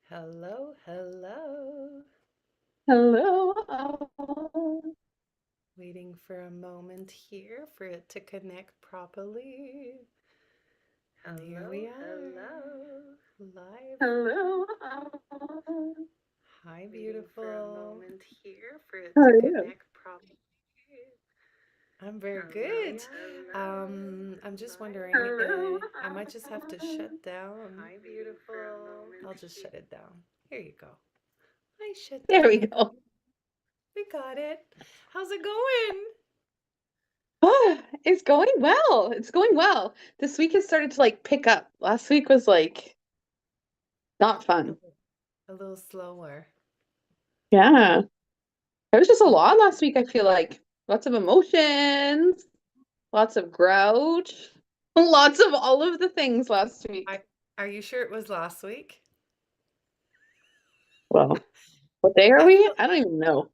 Hello, hello. Hello. All. Waiting for a moment here for it to connect properly. And here we Hello, are, hello. live. Hello. All. Hi, Waiting for a beautiful. moment here for it How to are you? connect properly. I'm very Hello, good. hello. I'm just Live. wondering, Hello. I might just have to shut down. Hi, beautiful. I'll just shut it down. Here you go. I shut There down we the. go. We got it. How's it going? Oh, it's going well. It's going well. This week has started to pick up. Last week was not A, fun. a little slower. Yeah. It was just a Yeah. lot last week, I feel like. Lots of emotions, lots of grouch, lots of all of the things last week. I, are you sure it was last week? Well, what day are I we? feel I don't even know.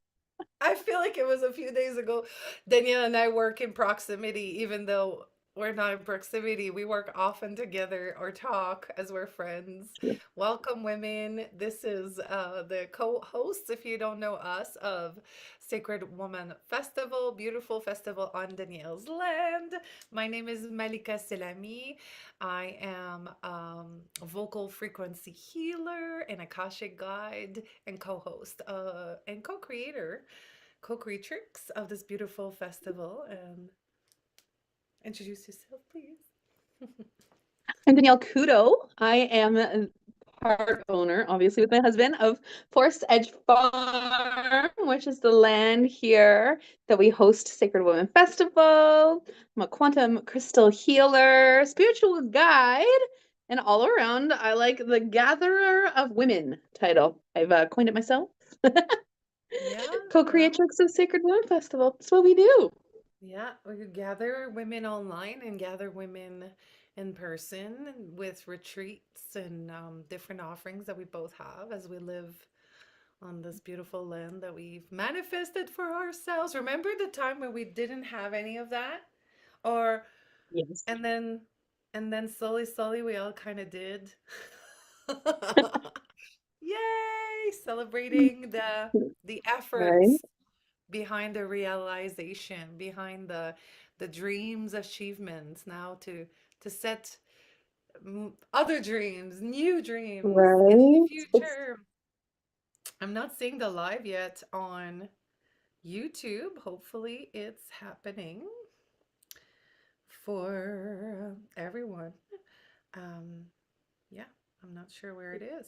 I feel like it was a few days ago. Danielle and I work in proximity, even though we're not in proximity. We work often together or talk as we're friends. Welcome, women. This is the co-hosts, if you don't know us, of Sacred Woman Festival, beautiful festival on Danielle's land. My name is Malika Selami. I am a vocal frequency healer and Akashic guide and co-host and co-creator co-creatrix of this beautiful festival. And introduce yourself, please. I'm Danielle Kudo. I am a part owner, obviously, with my husband of Forest Edge Farm, which is the land here that we host Sacred Women Festival. I'm a quantum crystal healer, spiritual guide, and all around, I like the gatherer of women title. I've coined it myself. Yeah, yeah, Co-creatrix of Sacred Women Festival. That's what we do. yeah. We could gather women online and gather women in person with retreats and different offerings that we both have as we live on this beautiful land that we've manifested for ourselves. Remember the time when we didn't have any of that? Or Yes. and then and then slowly we all kind of did. Yay! Celebrating the Right. efforts behind the realization, behind the dreams, achievements now to set other dreams, new dreams in the Right. It's future. I'm not seeing the live yet on YouTube. Hopefully it's happening for everyone. Um, yeah, I'm not sure where it is.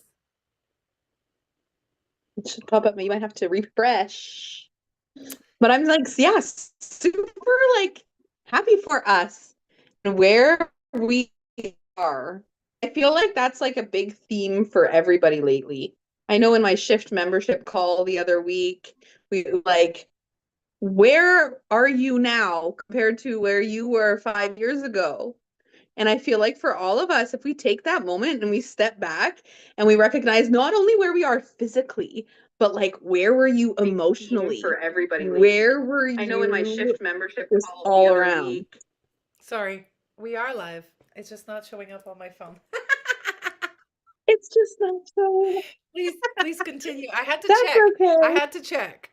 It should pop up. You might have to refresh. But I'm yeah, super like happy for us and where we are. I feel like that's like a big theme for everybody lately. I know in my shift membership call the other week, we where are you now compared to where you were 5 years ago? And I feel like for all of us, if we take that moment and we step back and we recognize not only where we are physically, but where were you Big theme for emotionally? everybody lately. Where were I know in my you shift membership just call the all other around? week. Sorry, we are live. It's just not showing up on my phone. It's just not so. Please continue. I had to That's check. I okay. had to check.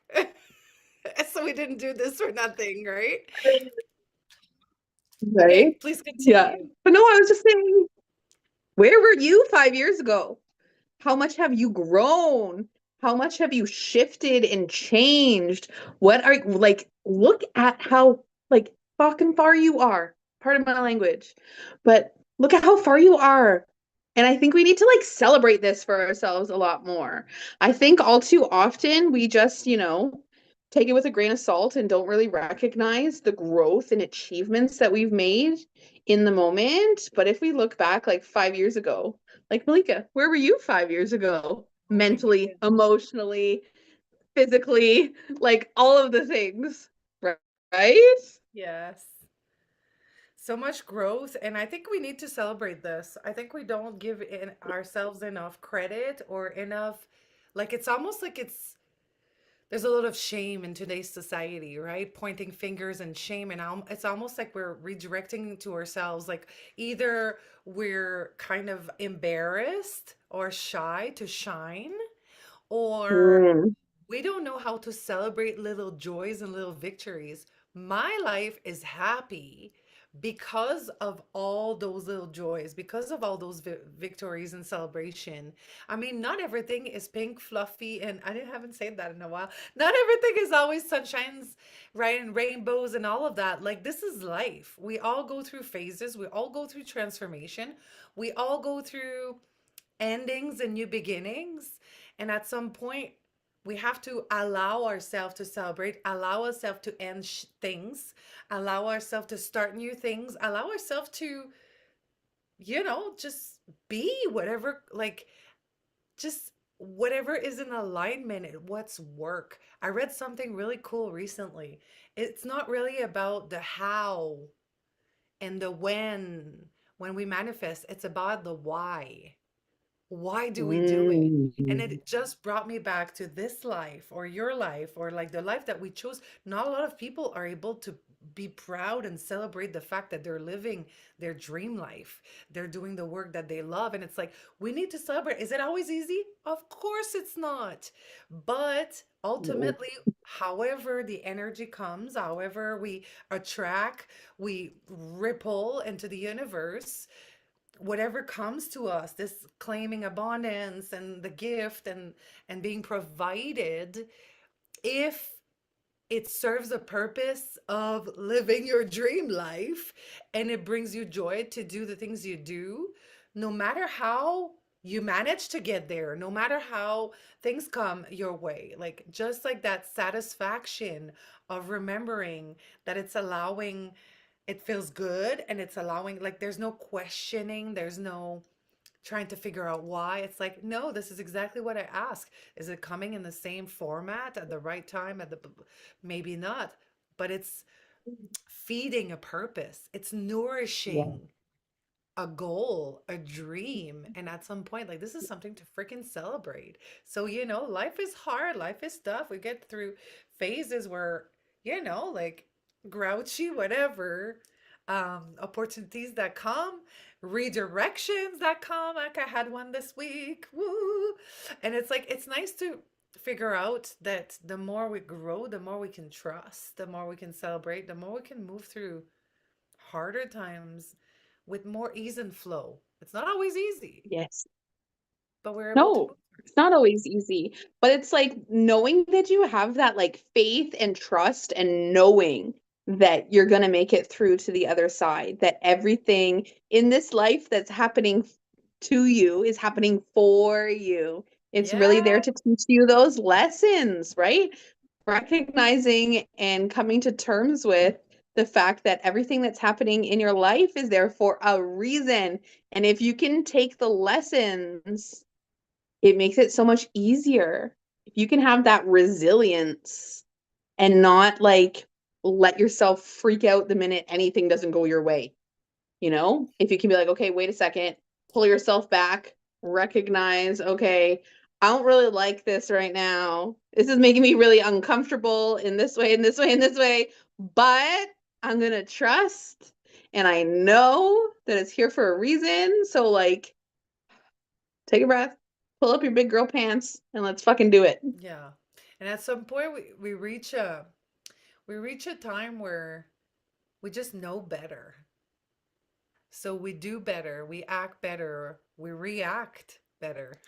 So we didn't do this for nothing, right? Right? Okay, please Yeah. continue. But no, I was just saying, where were you 5 years ago? How much have you grown? How much have you shifted and changed? What are look at how fucking far you are. Pardon my language. But look at how far you are. And I think we need to celebrate this for ourselves a lot more. I think all too often we just, take it with a grain of salt and don't really recognize the growth and achievements that we've made in the moment. But if we look back 5 years ago, Malika, where were you 5 years ago? Oh my Mentally, goodness. emotionally, physically, all of the things, right? Yes. So much growth, and I think we need to celebrate this. I think we don't give in ourselves enough credit or enough, like it's almost like it's There's a lot of shame in today's society, right? Pointing fingers and shame, and it's almost like we're redirecting to ourselves. Like either we're kind of embarrassed or shy to shine, or Mm, we don't know how to celebrate little joys and little victories. My life is happy because of all those little joys, because of all those victories and celebration. I mean, not everything is pink, fluffy, and haven't said that in a while. Not everything is always sunshines, right, and rainbows and all of that. Like, this is life. We all go through phases, we all go through transformation, we all go through endings and new beginnings. And at some point, we have to allow ourselves to celebrate, allow ourselves to end things, allow ourselves to start new things, allow ourselves to, just be whatever, like, just whatever is in alignment and what's work. I read something really cool recently. It's not really about the how and the when we manifest, it's about the why. Why do we do it? And mm, it just brought me back to this life or your life or like the life that we chose. Not a lot of people are able to be proud and celebrate the fact that they're living their dream life. They're doing the work that they love. And it's like, we need to celebrate. Is it always easy? Of course it's not. But no. ultimately, however the energy comes, however we attract, we ripple into the universe, whatever comes to us, this claiming abundance and the gift and being provided, if it serves a purpose of living your dream life and it brings you joy to do the things you do, no matter how you manage to get there, no matter how things come your way, like just like that satisfaction of remembering that it's allowing, it feels good and it's allowing, like there's no questioning, there's no trying to figure out why. It's like, no, this is exactly what I asked. Is it coming in the same format at the right time at the maybe not, but it's feeding a purpose. It's Yeah. nourishing a goal, a dream. And at some point, like this is something to freaking celebrate. So, life is hard, life is tough. We get through phases where, like grouchy, whatever, opportunities that come, redirections that come. Like I had one this week. Woo! And it's like, it's nice to figure out that the more we grow, the more we can trust, the more we can celebrate, the more we can move through harder times with more ease and flow. It's not always easy, Yes. but we're able to No, move. it's not always easy, but it's like knowing that you have that like faith and trust and knowing that you're going to make it through to the other side, that everything in this life that's happening to you is happening for you. It's really there Yeah, to teach you those lessons, right? Recognizing and coming to terms with the fact that everything that's happening in your life is there for a reason. And if you can take the lessons, it makes it so much easier. If you can have that resilience and not like let yourself freak out the minute anything doesn't go your way, if you can be like, okay, wait a second, pull yourself back, recognize, okay, I don't really like this right now. This is making me really uncomfortable in this way, in this way, in this way, but I'm going to trust and I know that it's here for a reason. So, like, take a breath, pull up your big girl pants, and let's fucking do it. yeah. And at some point we reach a time where we just know better. So we do better, we act better, we react better.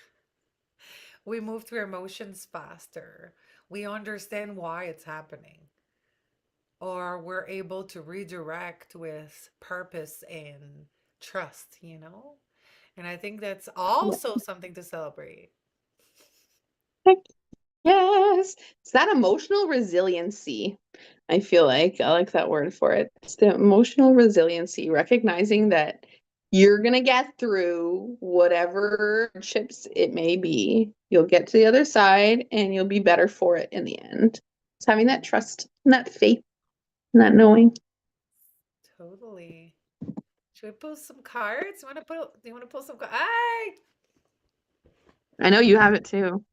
We move through emotions faster. We understand why it's happening. Or we're able to redirect with purpose and trust. And I think that's Yeah. also something to celebrate. Heck yes. It's that emotional resiliency. I feel like I like that word for it. It's the emotional resiliency, recognizing that you're going to get through whatever chips it may be. You'll get to the other side and you'll be better for it in the end. It's having that trust and that faith and that knowing. Totally. Should we pull some cards? Do you want to pull some cards? Hey! I know you have it too.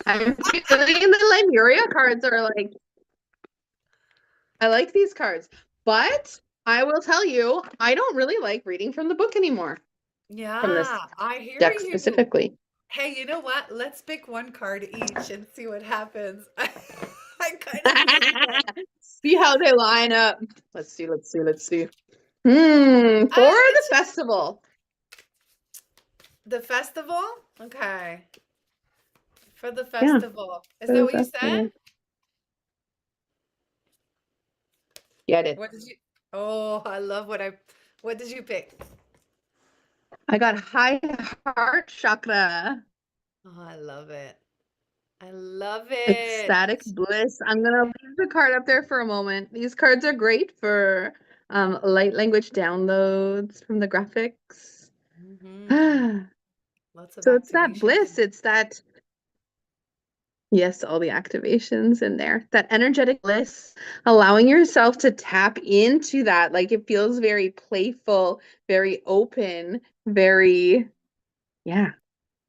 I'm feeling the Lemuria cards are like, I like these cards, but I will tell you, I don't really like reading from the book anymore, from this Yeah, I hear deck you. specifically. Hey, you know what? Let's pick one card each and see what happens. I kind of feel that. See how they line up. Let's see, let's see, let's see. For the It's just festival. the festival? Okay. For the Yeah, festival. Is for that the what you said? festival. Yeah, I did. What did you? Oh, I love what did you pick? I got high heart chakra, Oh, I love it. I love it. ecstatic bliss. I'm gonna leave the card up there for a moment. These cards are great for light language downloads from the graphics. Hmm. Lots of So it's that activations bliss. in It's that, yes, all the activations in there. That energetic bliss, allowing yourself to tap into that. Like it feels very playful, very open, very, yeah,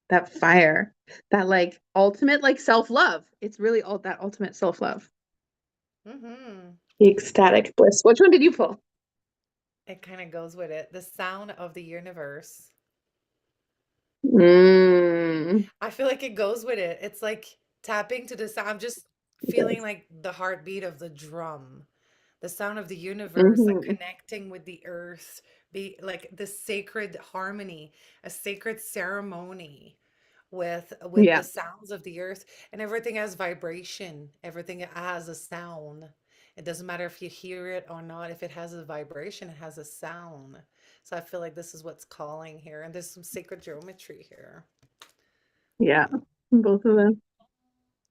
that fire, that like ultimate like self-love. It's really all that ultimate self-love. it. Hmm. The ecstatic bliss. Which one did you pull? It kind of goes with it. The sound of the universe. Mm. I feel like it goes with it. It's like tapping to the sound. I'm just feeling like the heartbeat of the drum, the sound of the universe, like Hmm. connecting with the earth, be like the sacred harmony, a sacred ceremony with the Yeah. sounds of the earth, and everything has vibration. Everything has a sound. It doesn't matter if you hear it or not. If it has a vibration, it has a sound. So I feel like this is what's calling here, and there's some sacred geometry here. Yeah. Both of them.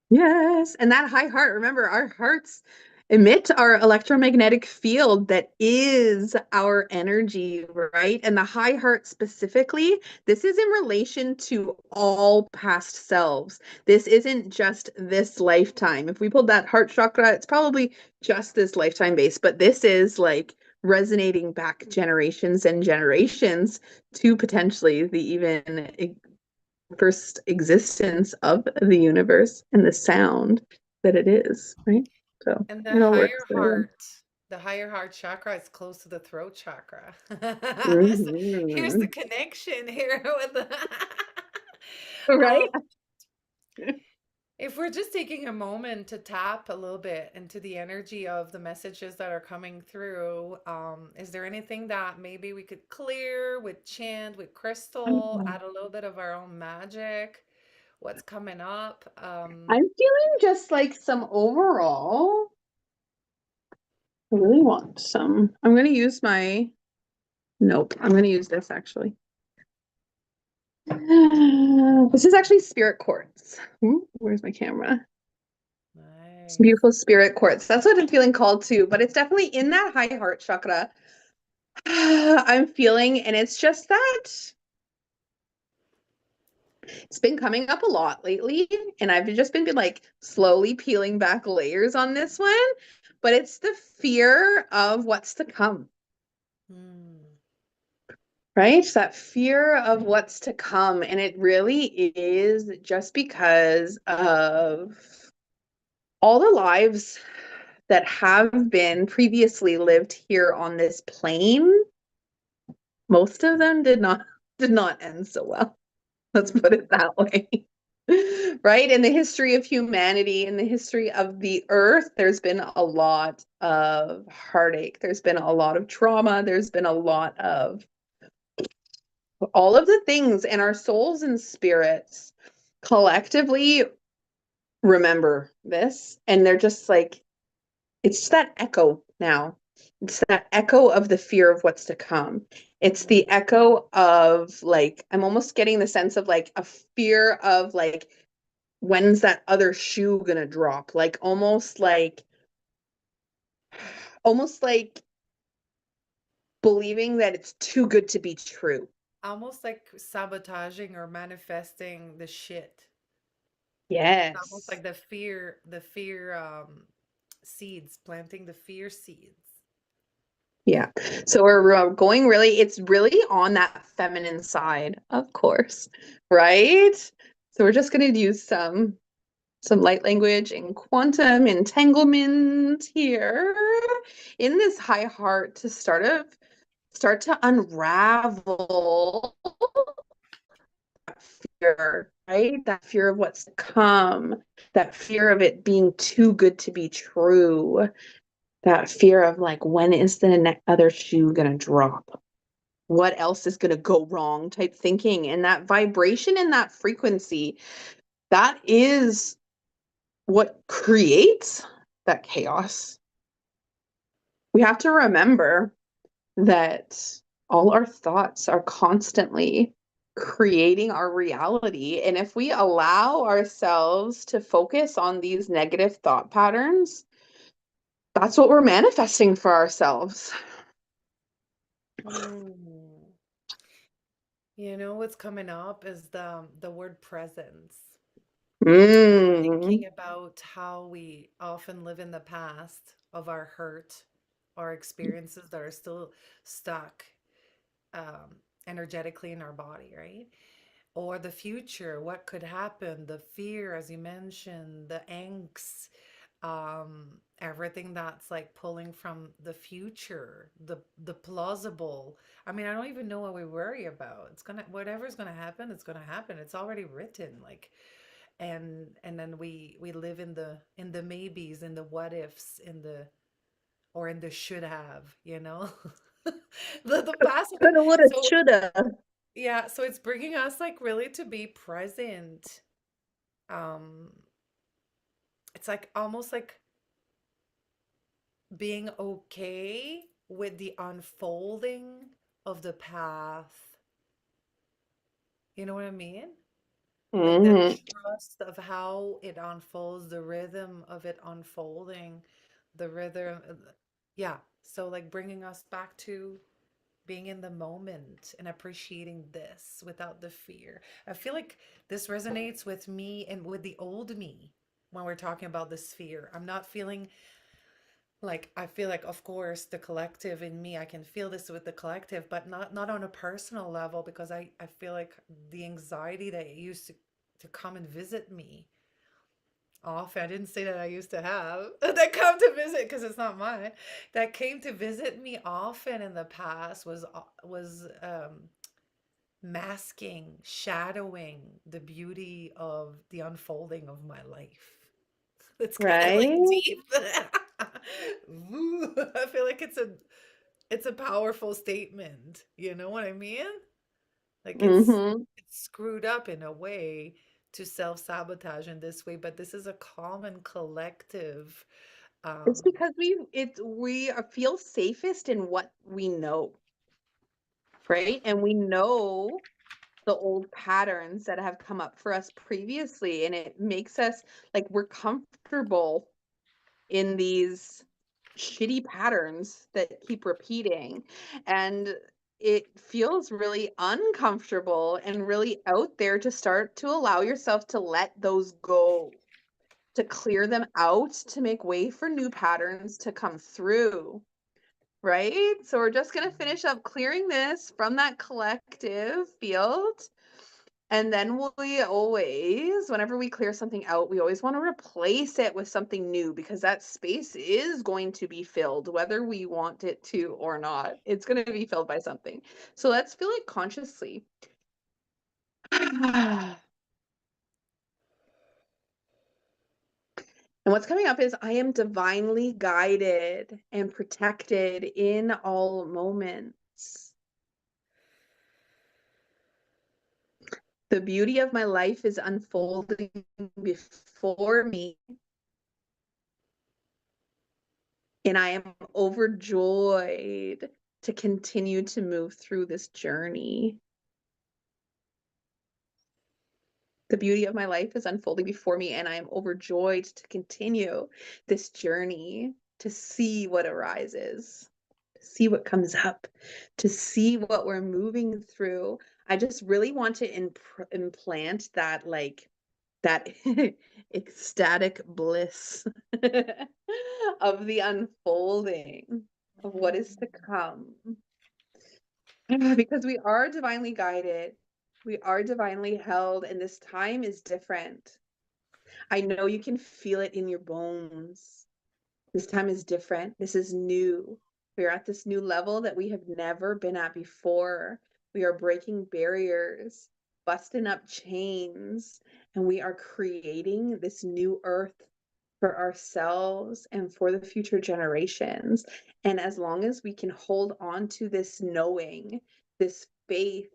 Yes, and that high heart, remember, our hearts emit our electromagnetic field that is our energy, right? And the high heart specifically, this is in relation to all past selves. This isn't just this lifetime. If we pulled that heart chakra, it's probably just this lifetime base, but this is like resonating back generations and generations to potentially the even first existence of the universe and the sound that it is, right? So And it all works there. the higher heart chakra is close to the throat chakra. Here's the Mhm. connection here with the Right? um, if we're just taking a moment to tap a little bit into the energy of the messages that are coming through, is there anything that maybe we could clear with chant, with crystal, I'm add a little bit of our own magic? What's coming up? feeling just like some overall. I really want some. I'm going to use my, nope, I'm going to use this actually. This is actually spirit quartz. Where's my camera? Some Nice. beautiful spirit quartz. That's what I'm feeling called to, but it's definitely in that high heart chakra. I'm feeling, and it's just that it's been coming up a lot lately, and I've just been like slowly peeling back layers on this one, but it's the fear of what's to come, Hmm. right? That fear of what's to come, and it really is just because of all the lives that have been previously lived here on this plane. Most of them did not end so well. Let's put Hmm. it that way. Right? In the history of humanity, in the history of the earth, there's been a lot of heartache. There's been a lot of trauma. There's been a lot of all of the things, and our souls and spirits collectively remember this. And they're just like, it's that echo now. It's that echo of the fear of what's to come. It's the echo of like, I'm almost getting the sense of like a fear of like, when's that other shoe gonna drop? Like almost like believing that it's too good to be true. Almost like sabotaging or manifesting the shit. It's almost Yes. like the fear seeds, planting the fear seeds. Yeah. So we're going really, it's really on that feminine side, of course, right? So we're just going to use some. some light language and quantum entanglement here in this high heart to start to unravel that fear, right? That fear of what's to come, that fear of it being too good to be true, that fear of like, when is the other shoe gonna drop? What else is gonna go wrong type thinking. And that vibration and that frequency, that is what creates that chaos. We have to remember that all our thoughts are constantly creating our reality. And if we allow ourselves to focus on these negative thought patterns, that's what we're manifesting for ourselves. Mm. You know what's coming up is the word presence. Mm, Thinking about how we often live in the past of our hurt, our experiences that are still stuck um, energetically in our body, right? Or the future, what could happen, the fear, as you mentioned, the angst, everything that's like pulling from the future, the plausible. I mean, I don't even know what we worry about. It's gonna, whatever's gonna happen, it's gonna happen. It's already written. Like, and then we live in the maybes, in the what ifs, in the or in the should have, you know. The past. coulda, woulda, So shoulda. yeah, so it's bringing us like really to be present. Um, it's like almost like being okay with the unfolding of the path. You know what I mean? Like that Hmm. trust of how it unfolds, the rhythm of it unfolding, the rhythm. Yeah. So like bringing us back to being in the moment and appreciating this without the fear. I feel like this resonates with me and with the old me when we're talking about this fear. I'm not feeling like, I feel like of course the collective in me, I can feel this with the collective, but not on a personal level, because I feel like the anxiety that used to come and visit me often. I didn't say that I used to have that come to visit because it's not mine. That came to visit me often in the past was masking, shadowing the beauty of the unfolding of my life. It's kind of like Right? deep. Ooh, I feel like it's a powerful statement. You know what I mean? Like Hmm. it's screwed up in a way to self-sabotage in this way, but this is a common collective. It's Um, because we feel safest in what we know, right? And we know the old patterns that have come up for us previously, and it makes us like we're comfortable in these shitty patterns that keep repeating, and it feels really uncomfortable and really out there to start to allow yourself to let those go, to clear them out, to make way for new patterns to come through. Right? So we're just going to finish up clearing this from that collective field. And then we always, whenever we clear something out, we always want to replace it with something new, because that space is going to be filled, whether we want it to or not. It's going to be filled by something. So let's feel it consciously. And what's coming up is I am divinely guided and protected in all moments. The beauty of my life is unfolding before me, and I am overjoyed to continue to move through this journey. The beauty of my life is unfolding before me, and I am overjoyed to continue this journey, to see what arises, to see what comes up, to see what we're moving through. I just really want to implant that, like, that ecstatic bliss of the unfolding of what is to come. Because we are divinely guided, we are divinely held, and this time is different. I know you can feel it in your bones. This time is different. This is new. We're at this new level that we have never been at before. We are breaking barriers, busting up chains, and we are creating this new earth for ourselves and for the future generations. And as long as we can hold on to this knowing, this faith,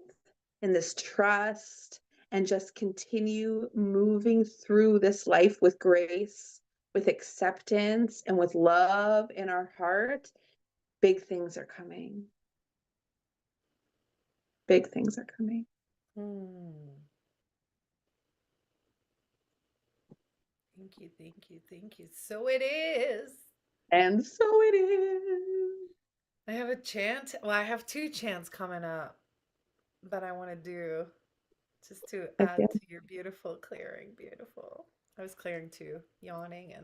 and this trust, and just continue moving through this life with grace, with acceptance, and with love in our heart, big things are coming. Big things are coming. Hmm. Thank you, thank you, thank you. So it is. And so it is. I have a chant. Well, I have two chants coming up that I want to do just to add Okay. to your beautiful clearing. Beautiful. I was clearing too, yawning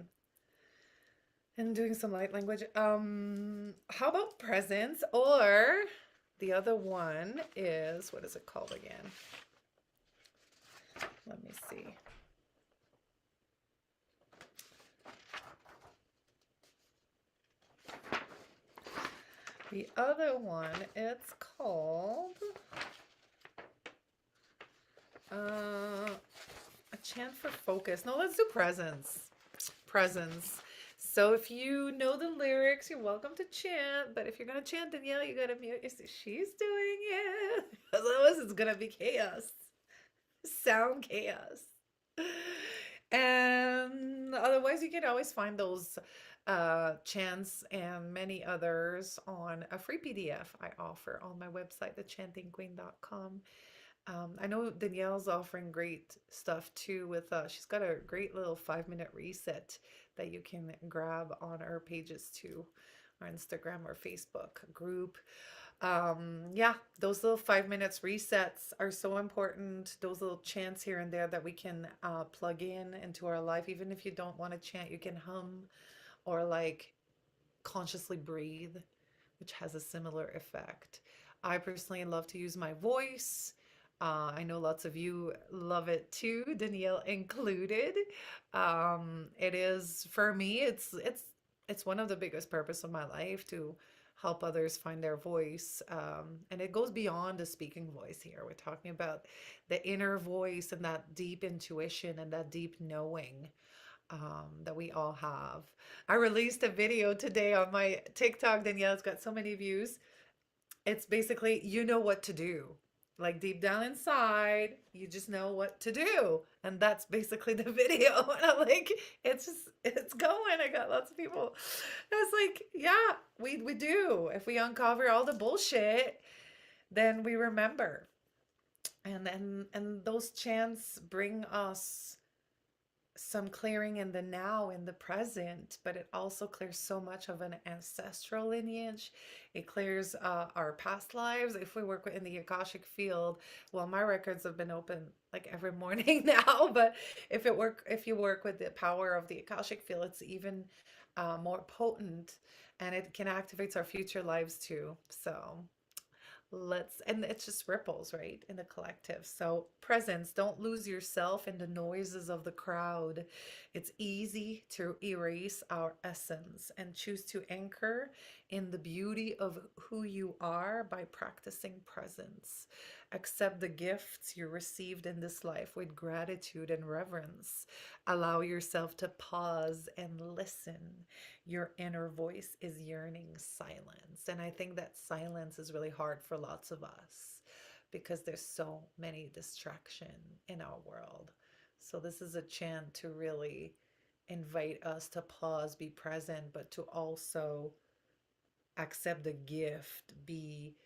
and doing some light language. How about presence? Or the other one is, what is it called again? Let me see. The other one, it's called a chant for focus. No, let's do presence. Presence. So if you know the lyrics, you're welcome to chant. But if you're gonna chant, Danielle, you gotta mute. She's doing it. Otherwise, it's gonna be chaos. Sound chaos. And otherwise, you can always find those chants and many others on a free PDF I offer on my website, thechantingqueen.com. I know Danielle's offering great stuff too with she's got a great little 5-minute reset that you can grab on our pages too, our Instagram or Facebook group. Yeah, those little 5 minutes resets are so important. Those little chants here and there that we can plug in into our life. Even if you don't want to chant, you can hum or like consciously breathe, which has a similar effect. I personally love to use my voice. I know lots of you love it too, Danielle included. It is for me. It's one of the biggest purpose of my life to help others find their voice, and it goes beyond the speaking voice. Here, we're talking about the inner voice and that deep intuition and that deep knowing that we all have. I released a video today on my TikTok. Danielle's got so many views. It's basically, you know what to do. Like deep down inside, you just know what to do. And that's basically the video. And I'm like, it's going. I got lots of people. It's like, yeah, we do. If we uncover all the bullshit, then we remember. And those chants bring us some clearing in the now, in the present, but it also clears so much of an ancestral lineage. It clears our past lives. If we work in the Akashic field, well, my records have been open like every morning now, but if you work with the power of the Akashic field, it's even more potent, and it can activate our future lives too. So and it just ripples, right, in the collective. So presence, don't lose yourself in the noises of the crowd. It's easy to erase our essence and choose to anchor in the beauty of who you are by practicing presence. Accept the gifts you received in this life with gratitude and reverence. Allow yourself to pause and listen. Your inner voice is yearning silence. And I think that silence is really hard for lots of us because there's so many distraction in our world. So this is a chant to really invite us to pause, be present, but to also accept the gift, be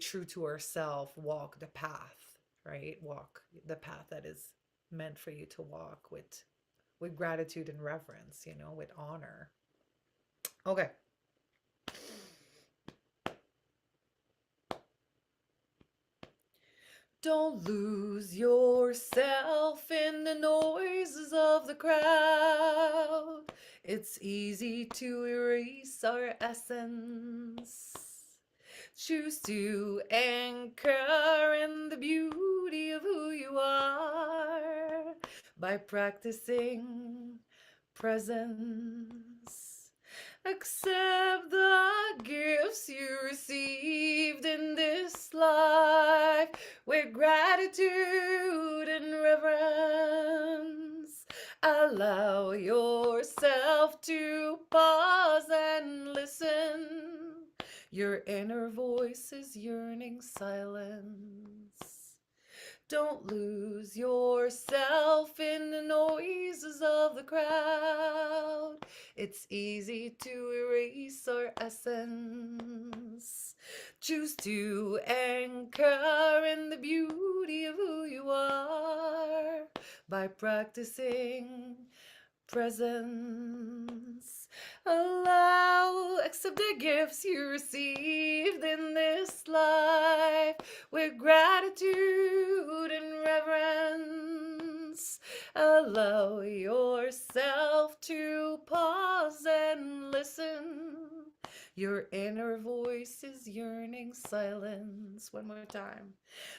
true to ourselves, walk the path, right? Walk the path that is meant for you to walk with gratitude and reverence, with honor. Okay. Don't lose yourself in the noises of the crowd. It's easy to erase our essence. Choose to anchor in the beauty of who you are by practicing presence. Accept the gifts you received in this life with gratitude and reverence. Allow yourself to pause and listen. Your inner voice is yearning silence. Don't lose yourself in the noises of the crowd. It's easy to erase our essence. Choose to anchor in the beauty of who you are by practicing presence. Accept the gifts you received in this life with gratitude and reverence. Allow yourself to pause and listen. Your inner voice is yearning silence. One more time.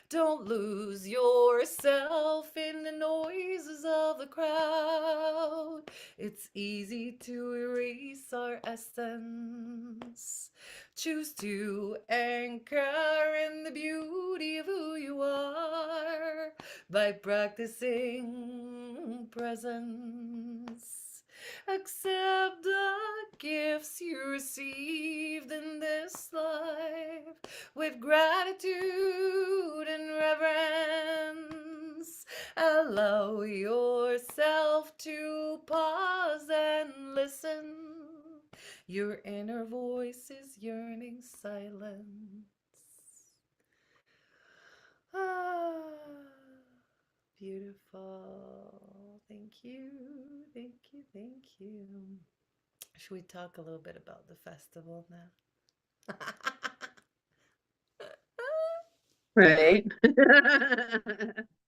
Don't lose yourself in the noises of the crowd. It's easy to erase our essence. Choose to anchor in the beauty of who you are by practicing presence. Accept the gifts you received in this life with gratitude and reverence. Allow yourself to pause and listen. Your inner voice is yearning silence. Ah, beautiful. Thank you, thank you, thank you. Should we talk a little bit about the festival now? Right.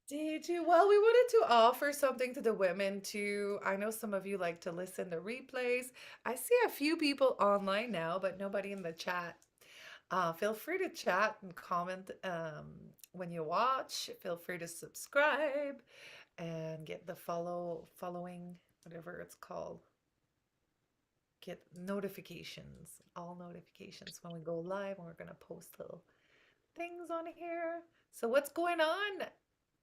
Did you? Well, we wanted to offer something to the women too. I know some of you like to listen to replays. I see a few people online now, but nobody in the chat. Feel free to chat and comment when you watch. Feel free to subscribe and get the following, whatever it's called. Get notifications, all notifications when we go live, and we're gonna post little things on here. So what's going on?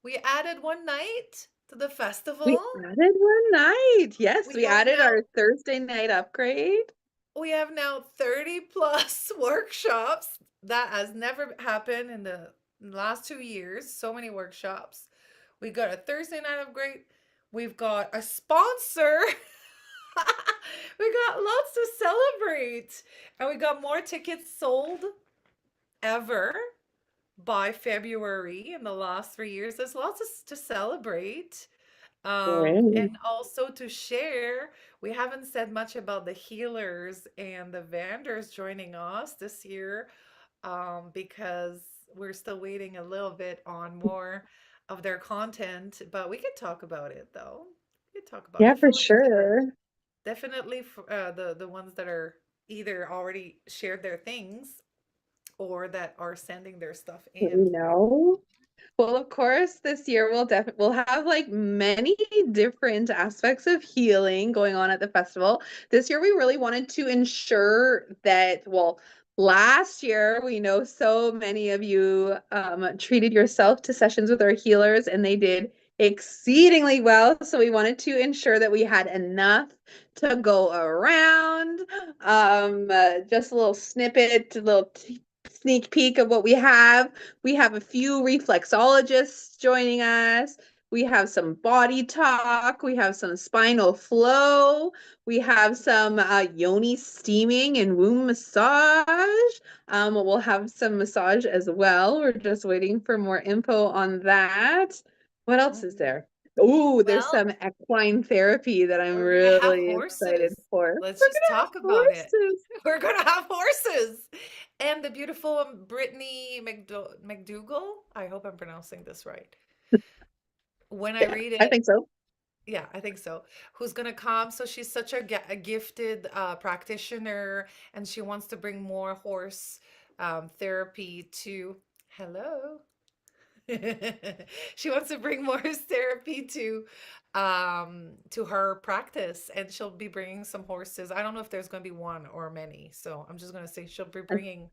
We added one night to the We festival. added one night. Yes, We we have added now our Thursday night upgrade. we have now 30 plus workshops. That has never happened in the last 2 years. So many workshops. We got a Thursday night upgrade. We've got a sponsor. We got lots to celebrate. And we got more tickets sold ever by February in the last 3 years. There's lots to celebrate. Right. And also to share, we haven't said much about the healers and the vendors joining us this year, because we're still waiting a little bit on more of their content, but we could talk about it though. We could talk about Yeah, it for for ones that are sure. definitely for, the ones that are either already shared their things or that are sending their stuff in. No. Well, of course, this year we'll have like many different aspects of healing going on at the festival. This year we really wanted to ensure that, well, last year we know so many of you treated yourself to sessions with our healers and they did exceedingly well. So we wanted to ensure that we had enough to go around. Just a little snippet, a little sneak peek of what we have. We have a few reflexologists joining us. We have some body talk. We have some spinal flow. We have some yoni steaming and womb massage. We'll have some massage as well. We're just waiting for more info on that. What else is Mhm. there? Oh, there's Well, some equine therapy that I'm we're gonna have really excited horses. for. Let's We're just gonna have talk about it. horses. We're gonna have horses. And the beautiful Brittany McDougall. I hope I'm pronouncing this right. When I Yeah, read I it, think so. yeah, I think so. Who's gonna come? So she's such a gifted practitioner, and she wants to bring more horse therapy to. Hello. She wants to bring more therapy to to her practice, and she'll be bringing some horses. I don't know if there's going to be one or many, so I'm just going to say she'll be bringing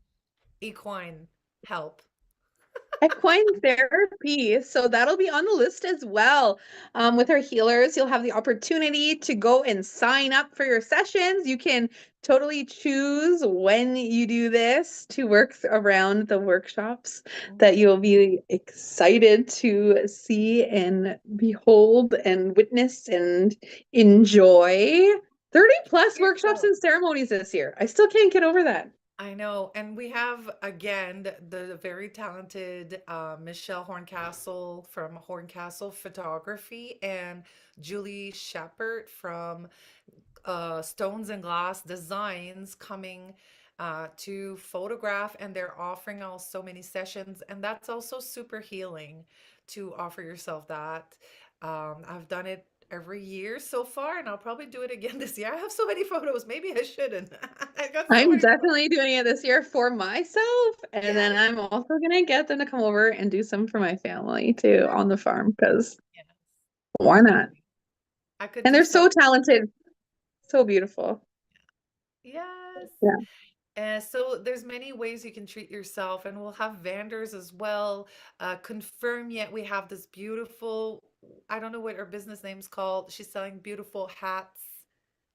equine help. Equine therapy. So that'll be on the list as well. With our healers, you'll have the opportunity to go and sign up for your sessions. You can totally choose when you do this to work around the workshops that Mhm. you'll be excited to see and behold and witness and enjoy. 30 plus workshops Beautiful. and ceremonies this year. I still can't get over that. I know. And we have again the very talented Michelle Horncastle from Horncastle Photography and Julie Shepard from Stones and Glass Designs coming to photograph, and they're offering us so many sessions, and that's also super healing to offer yourself that. I've done it every year so far, and I'll probably do it again this year. I have so many photos. Maybe I shouldn't. I got so I'm many photos. definitely doing it this year for myself, and then Yes. I'm also gonna get them to come over and do some for my family too on the farm because Yes. why not? I could And do they're so so. talented, so beautiful. Yes. Yeah. So there's many ways you can treat yourself, and we'll have vendors as well. Confirm yet we have this beautiful, I don't know what her business name's called. She's selling beautiful hats,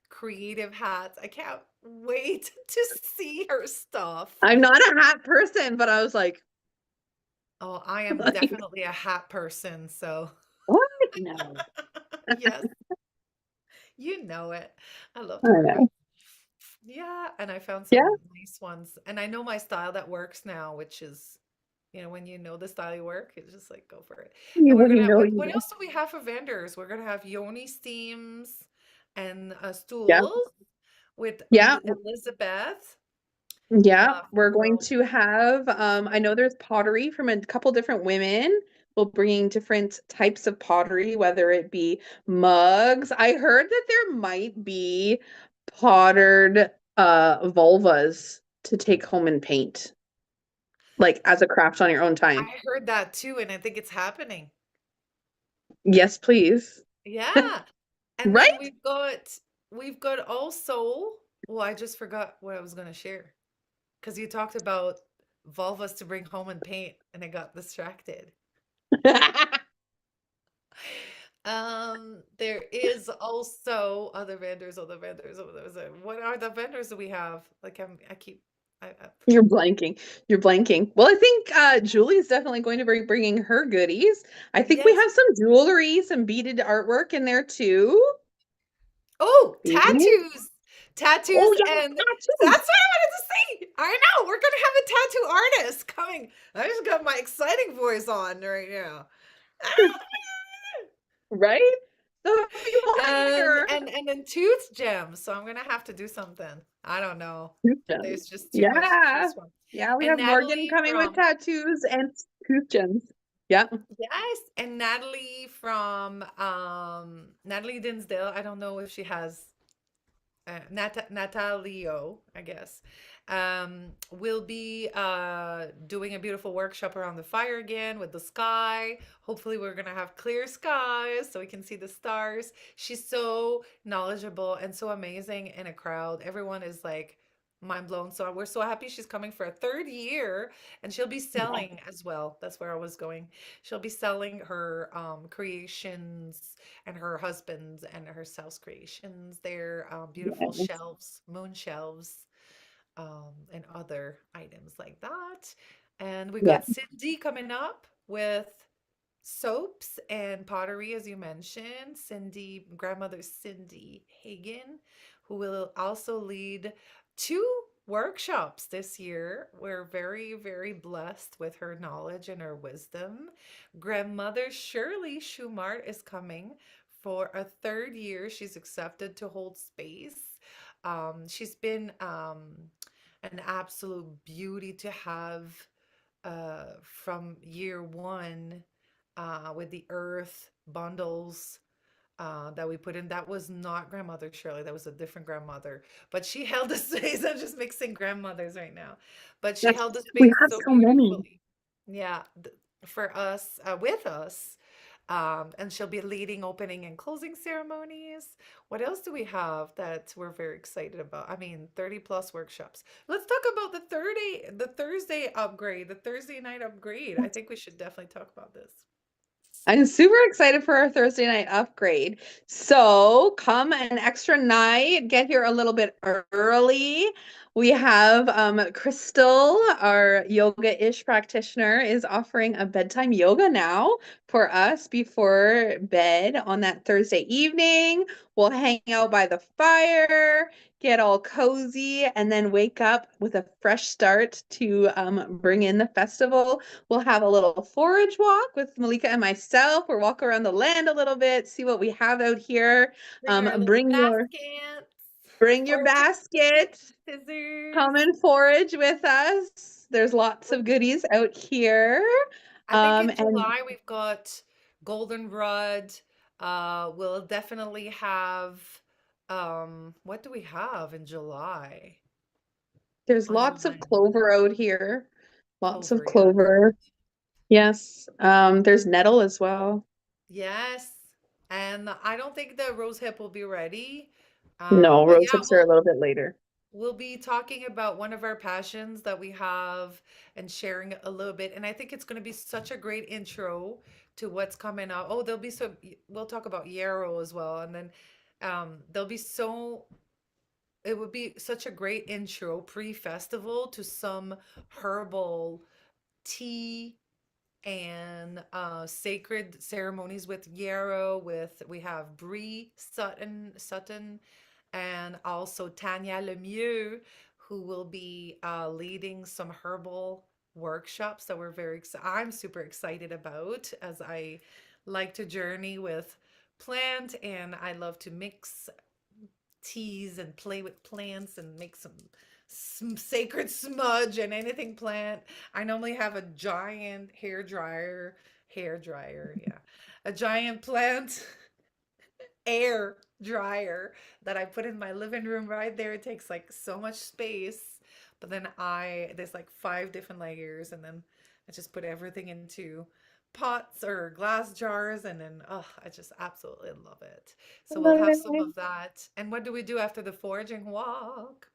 creative hats. I can't wait to see her stuff. I'm not a hat person, but I was Oh, I am like, definitely a hat person, so what? No. yes, you know it. I love I to wear hats. know. Yeah, and I found Yeah, some nice ones. And I know my style that works now, which is, when you know the style you work, it's just like go for it. And you we're already gonna, know what you what know. else do we have for vendors? We're gonna have Yoni Steams and Yeah, stools with yeah, Elizabeth yeah. We're going from to have I know there's pottery from a couple different women. We'll bring different types of pottery, whether it be mugs. I heard that there might be pottered vulvas to take home and paint, like as a craft on your own time. I heard that too, and I think it's happening. Yes, please. Yeah. And then Right? we've got also, well, I just forgot what I was gonna share. Because you talked about vulvas to bring home and paint, and I got distracted. There is also other vendors, what are the vendors that we have? Like I keep, I You're blanking. You're blanking. Well, I think Julie is definitely going to be bringing her goodies. I think we yes. have some jewelry, some beaded artwork in there too. Oh, See? tattoos, tattoos, Oh yeah, and tattoos. that's what I wanted to say. I know we're gonna have a tattoo artist coming. I just got my exciting voice on right now. Right? So if you want your And then tooth gems. So I'm gonna have to do something. I don't know. tooth gems. There's just too much to Yeah. choose from. Yeah, we And have Morgan Natalie coming with from tattoos and tooth gems. Yeah. yes, and Natalie from Natalie Dinsdale. I don't know if she has Natalio, I guess, will be doing a beautiful workshop around the fire again with the sky. Hopefully, we're gonna have clear skies so we can see the stars. She's so knowledgeable and so amazing in a crowd. Everyone is like mind blown. So we're so happy she's coming for a third year, and she'll be selling as well. That's where I was going. She'll be selling her creations and her husband's and herself's creations, their beautiful Yes. shelves, moon shelves, and other items like that. And we Yeah. got Cindy coming up with soaps and pottery, as you mentioned. Cindy, grandmother Cindy Hagen, who will also lead two workshops this year. We're very, very blessed with her knowledge and her wisdom. Grandmother Shirley Schumart is coming for a third year. She's accepted to hold space. She's been an absolute beauty to have from year one with the earth bundles that we put in. That was not grandmother Shirley. That was a different grandmother. But she held the space. I'm just mixing grandmothers right now. But she Yes. held the We space have so so many. beautifully. Yeah, for us, with us. And she'll be leading opening and closing ceremonies. What else do we have that we're very excited about? I mean, 30 plus workshops. Let's talk about the Thursday upgrade, the Thursday night upgrade. I think we should definitely talk about this. I'm super excited for our Thursday night upgrade. So come an extra night, get here a little bit early. We have Crystal, our yoga-ish practitioner, is offering a bedtime yoga now for us before bed on that Thursday evening. We'll hang out by the fire, get all cozy, and then wake up with a fresh start to bring in the festival. We'll have a little forage walk with Malika and myself. We'll walk around the land a little bit, see what we have out here. Bring our little baskets, Bring your foraging basket. scissors. Come and forage with us. There's lots of goodies out here. I think in And July we've got goldenrod. We'll definitely have what do we have in July there's on the lots of line? clover out here. Lots of Clover, yes. clover. Yes. There's nettle as well. Yes. And I don't think the rose hip will be ready. No, But rose yeah, hips are a little bit later. we'll be talking about one of our passions that we have and sharing a little bit. And I think it's going to be such a great intro to what's coming up. Oh, there'll be some, we'll talk about yarrow as well. And then there'll be so, it would be such a great intro pre-festival to some herbal tea and sacred ceremonies with yarrow. With we have Bree Sutton, and also Tanya Lemieux, who will be leading some herbal workshops that we're I'm super excited about, as I like to journey with plant and I love to mix teas and play with plants and make some sacred smudge and anything plant. I normally have a giant hair dryer, yeah. A giant plant air dryer that I put in my living room right there. It takes like so much space. But then there's like five different layers, and then I just put everything into pots or glass jars, and then oh, I just absolutely love it. So we'll have some of that. And what do we do after the foraging walk?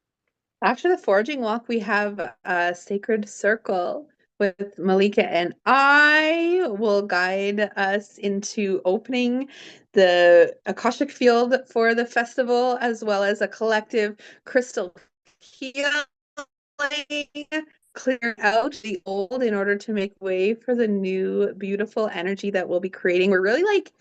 After the foraging walk, we have a sacred circle with Malika, and I will guide us into opening the Akashic field for the festival, as well as a collective crystal healing, clear out the old in order to make way for the new beautiful energy that we'll be creating. We're really like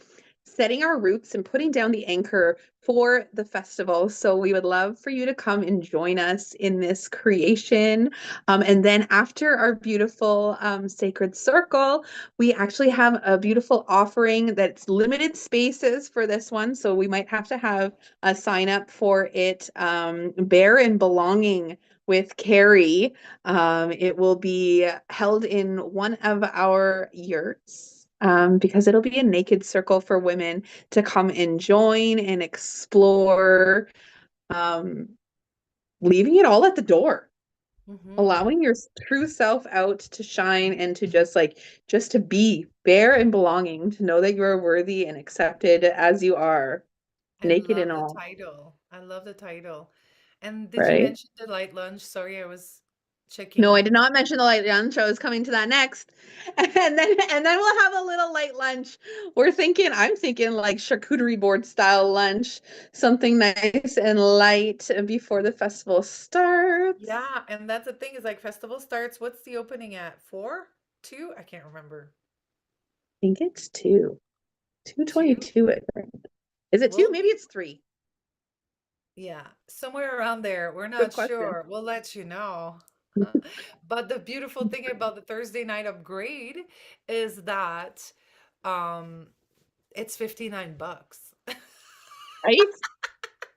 setting our roots and putting down the anchor for the festival. So we would love for you to come and join us in this creation. And then after our beautiful sacred circle, we actually have a beautiful offering that's limited spaces for this one. So we might have to have a sign up for it. Bear and Belonging with Carrie. It will be held in one of our yurts. Because it'll be a naked circle for women to come and join and explore, um, leaving it all at the door, Hmm. allowing your true self out to shine and to just to be bare and belonging, to know that you are worthy and accepted as you are, I naked love and the all, title. I love the title. And did you right? mention the light lunch? Sorry, I was No, I checking. did not mention the light lunch. I was coming to that next. And then we'll have a little light lunch. I'm thinking like charcuterie board style lunch, something nice and light before the festival starts. Yeah, and that's the thing is like festival starts. What's the opening at? Four? Two? I can't remember. I think it's two. Two? 2:22, I think. Is it two? We'll Maybe it's three. Yeah, somewhere around there. We're Good not question. sure. We'll let you know. But the beautiful thing about the Thursday night upgrade is that um it's 59 bucks. Right?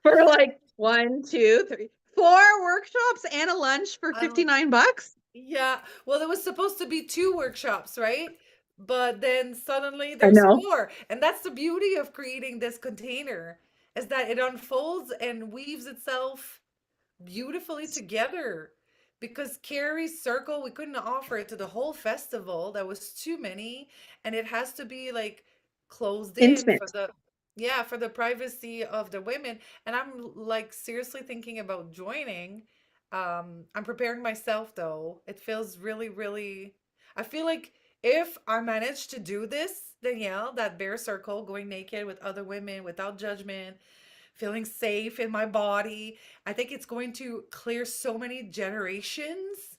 For like one, two, three, four workshops and a lunch for Um, $59. yeah, well, it was supposed to be two workshops, right? But then suddenly I there's know. four. And that's the beauty of creating this container is that it unfolds and weaves itself beautifully together, because Carrie's circle, we couldn't offer it to the whole festival. That was too many. And it has to be like closed in for Intimate. the, yeah, for the privacy of the women. And I'm like seriously thinking about joining. I'm preparing myself though. It feels really, really, I feel like if I manage to do this, Danielle, that bear circle, going naked with other women without judgment, feeling safe in my body, I think it's going to clear so many generations,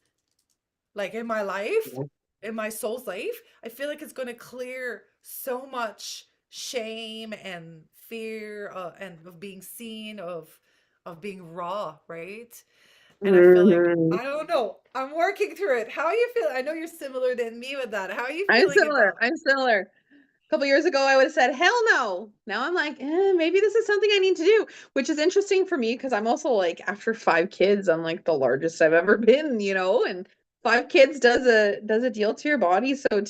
like in my life, Yeah. in my soul's life. I feel like it's going to clear so much shame and fear, and of being seen, of being raw, right? And I feel like, Mhm. I don't know, I'm working through it. How are you feeling? I know you're similar than me with that. How are you I'm feeling similar. about? I'm similar. A couple years ago, I would have said, hell no. Now I'm like, maybe this is something I need to do, which is interesting for me because I'm also like, after 5 kids, I'm like the largest I've ever been, and 5 kids does a deal to your body. So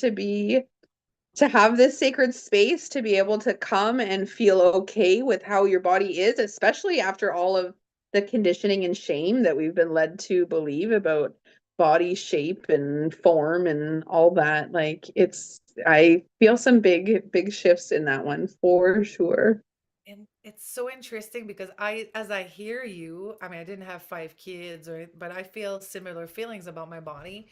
to have this sacred space to be able to come and feel okay with how your body is, especially after all of the conditioning and shame that we've been led to believe about body shape and form and all that. Like I feel some big shifts in that one for sure. And it's so interesting because as I hear you, I mean, I didn't have 5 kids, but I feel similar feelings about my body.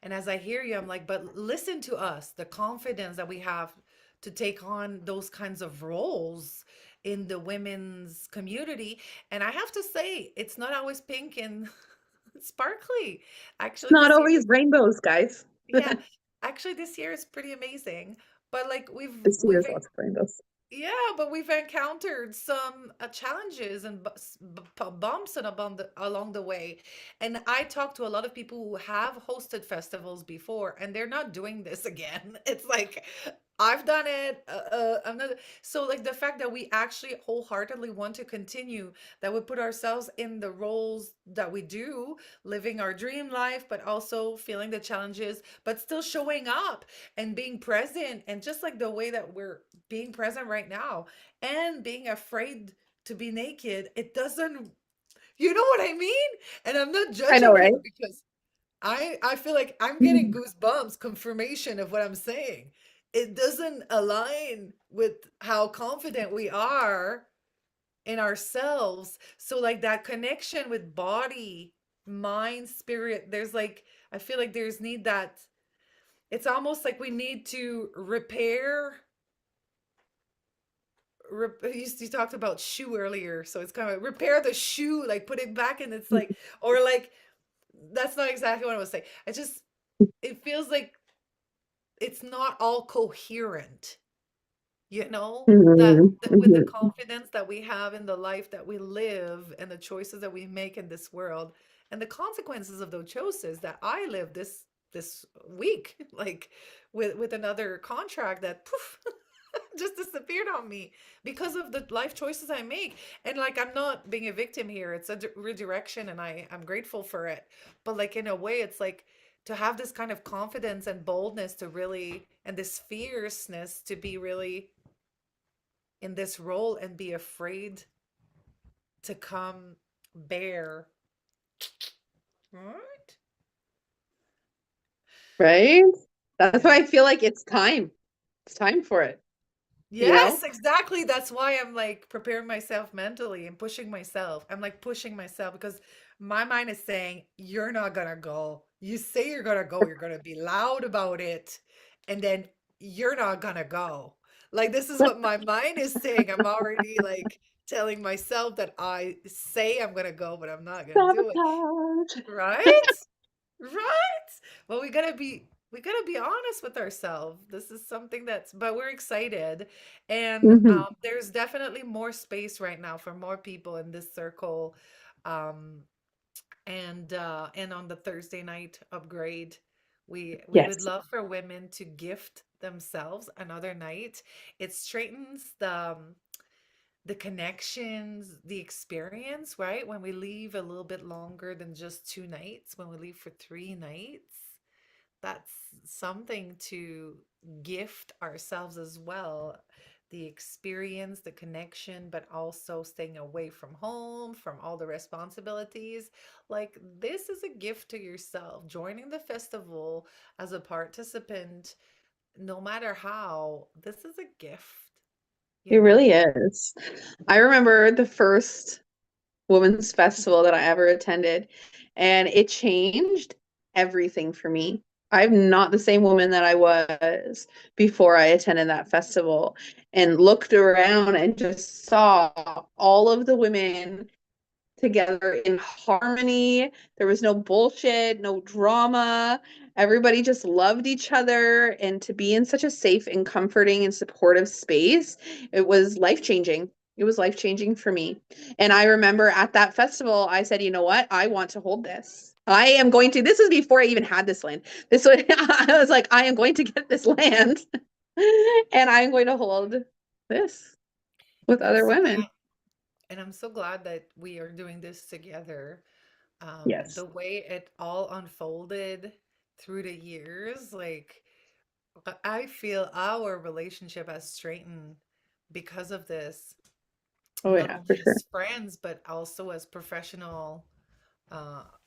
And as I hear you, I'm like, but listen to us, the confidence that we have to take on those kinds of roles in the women's community. And I have to say, it's not always pink and sparkly. It's Actually, not this year, always rainbows, guys. yeah, actually, this year is pretty amazing. But like This we've year's lots of rainbows. yeah, but we've encountered some challenges and bumps and along the way. And I talked to a lot of people who have hosted festivals before, and they're not doing this again. It's like, I've done it. I'm not. So, like the fact that we actually wholeheartedly want to continue, that we put ourselves in the roles that we do, living our dream life, but also feeling the challenges, but still showing up and being present, and just like the way that we're being present right now and being afraid to be naked, it doesn't, you know what I mean? And I'm not I know, judging right? here because I feel like I'm getting goosebumps, confirmation of what I'm saying. It doesn't align with how confident we are in ourselves. So like that connection with body, mind, spirit, there's like, I feel like there's need that, it's almost like we need to repair. You talked about shoe earlier, so it's kind of repair the shoe, like put it back, and it's like, or like, that's not exactly what I was saying. It feels like it's not all coherent, that, Mhm, with the mhm. confidence that we have in the life that we live and the choices that we make in this world and the consequences of those choices that I live this week, like with another contract that poof, just disappeared on me because of the life choices I make. And like, I'm not being a victim here. It's a redirection, and I'm grateful for it. But like in a way, it's like to have this kind of confidence and boldness to really, and this fierceness to be really in this role and be afraid to come bare. Right? Right? That's why Yeah. I feel like it's time. It's time for it, you know? Yes, exactly. That's why I'm like preparing myself mentally and pushing myself. I'm like pushing myself because my mind is saying, you're not gonna go. You say you're gonna go, you're gonna be loud about it, and then you're not gonna go. Like, this is what my mind is saying. I'm already like telling myself that I say I'm gonna go, but I'm not gonna do it. Sabotage. Right? Right? Well, we gotta be honest with ourselves. This is something but we're excited. And Mhm. there's definitely more space right now for more people in this circle. Um, and on the Thursday night upgrade, we would Yes. love for women to gift themselves another night. It straightens the connections, the experience, right? When we leave a little bit longer than just 2 nights, when we leave for 3 nights, that's something to gift ourselves as well. The experience, the connection, but also staying away from home, from all the responsibilities. Like, this is a gift to yourself. Joining the festival as a participant no matter how, this is a gift, It you really know? is. I remember the first women's festival that I ever attended, and it changed everything for me. I'm not the same woman that I was before I attended that festival and looked around and just saw all of the women together in harmony. There was no bullshit, no drama. Everybody just loved each other. And to be in such a safe and comforting and supportive space, it was life changing. It was life changing for me. And I remember at that festival, I said, you know what? I want to hold this. I am going to, this is before I even had this land. This was, I was like, I am going to get this land and I'm going to hold this with I'm other so women. glad, and I'm so glad that we are doing this together. Yes. The way it all unfolded through the years, like I feel our relationship has straightened because of this, Oh, not yeah, for only sure. as friends, but also as professional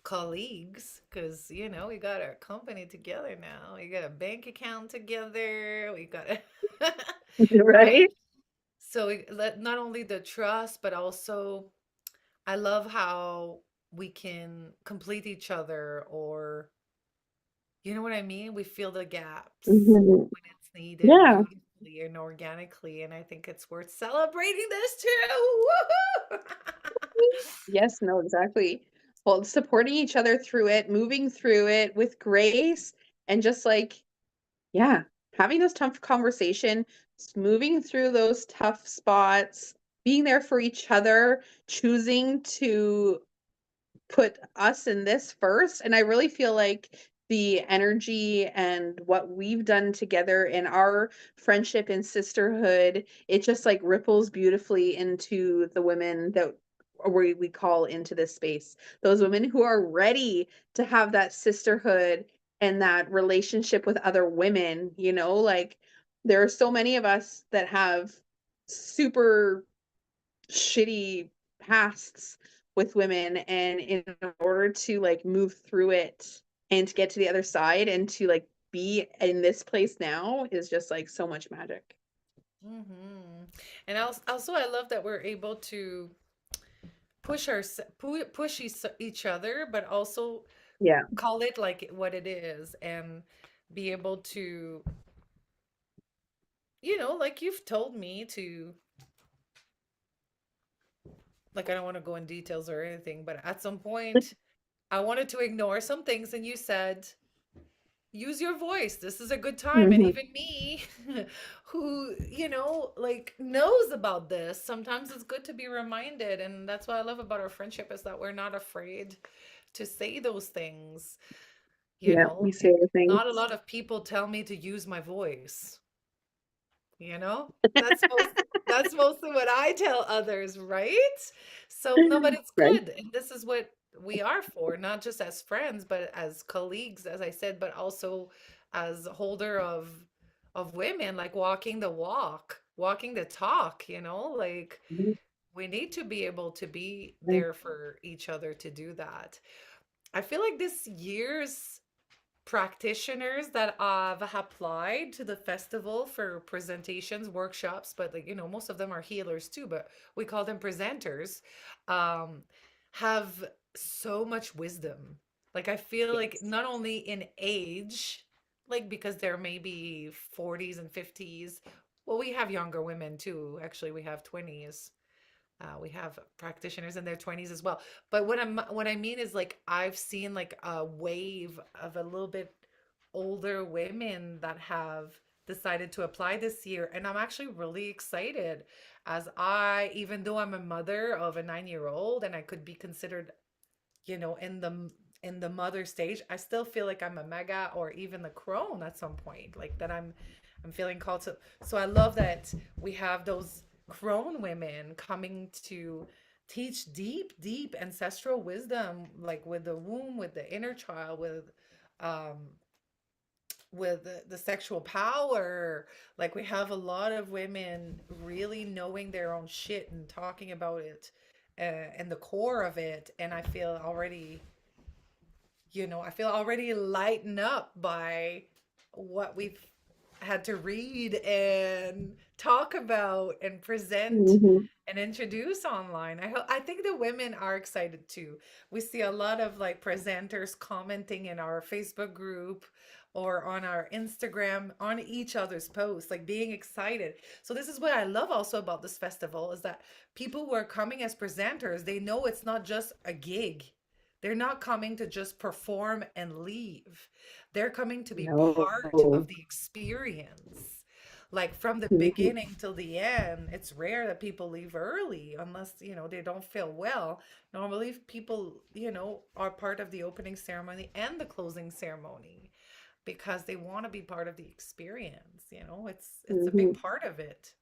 colleagues. Because, we got our company together now. We got a bank account together. We got a, right? Right? So not only the trust, but also I love how we can complete each other, or you know what I mean? We fill the gaps Mhm. when it's needed Yeah. beautifully and organically, and I think it's worth celebrating this too. Woohoo! Yes, no, exactly. Well, supporting each other through it, moving through it with grace, and just like, yeah, having those tough conversation, moving through those tough spots, being there for each other, choosing to put us in this first. And I really feel like the energy and what we've done together in our friendship and sisterhood, it just like ripples beautifully into the women that we call into this space. Those women who are ready to have that sisterhood and that relationship with other women, like there are so many of us that have super shitty pasts with women, and in order to like move through it and to get to the other side and to like be in this place now is just like so much magic. And also, I love that we're able to push each other, but also Yeah. call it like what it is, and be able to, like you've told me to, like I don't want to go in details or anything, but at some point I wanted to ignore some things, and you said, use your voice. This is a good time. And Hmm. even me, who, like knows about this, sometimes it's good to be reminded. And that's what I love about our friendship, is that we're not afraid to say those things. Yeah, we say Like everything. not a lot of people tell me to use my voice, you know? That's mostly what I tell others, right? So no, but it's Right. good. And this is what we are for, not just as friends, but as colleagues, as I said, but also as holder of women, like walking the walk, walking the talk, like we need to be able to be there for each other to do that. I feel like this year's practitioners that have applied to the festival for presentations, workshops, but like, most of them are healers too, but we call them presenters, um, have so much wisdom. Like I feel like Yes. not only in age, like because they're maybe 40s and 50s. Well, we have younger women too. Actually, we have 20s. We have practitioners in their 20s as well. But what I mean is like I've seen like a wave of a little bit older women that have decided to apply this year, and I'm actually really excited, as I, even though I'm a mother of a 9-year-old and I could be considered, in the mother stage, I still feel like I'm a mega or even the crone at some point, like that I'm feeling called to. So I love that we have those crone women coming to teach deep, deep ancestral wisdom, like with the womb, with the inner child, um with the sexual power. Like we have a lot of women really knowing their own shit and talking about it, and the core of it. And I feel already lighten up by what we've had to read and talk about and present Mhm. and introduce online. I think the women are excited too. We see a lot of like presenters commenting in our Facebook group or on our Instagram on each other's posts, like being excited. So this is what I love also about this festival is that people who are coming as presenters, they know it's not just a gig. They're not coming to just perform and leave. They're coming to be part of No. the experience. Like from the Mhm. beginning till the end, it's rare that people leave early unless, they don't feel well. Normally, people, are part of the opening ceremony and the closing ceremony because they want to be part of the experience, it's a big Mhm. part of it.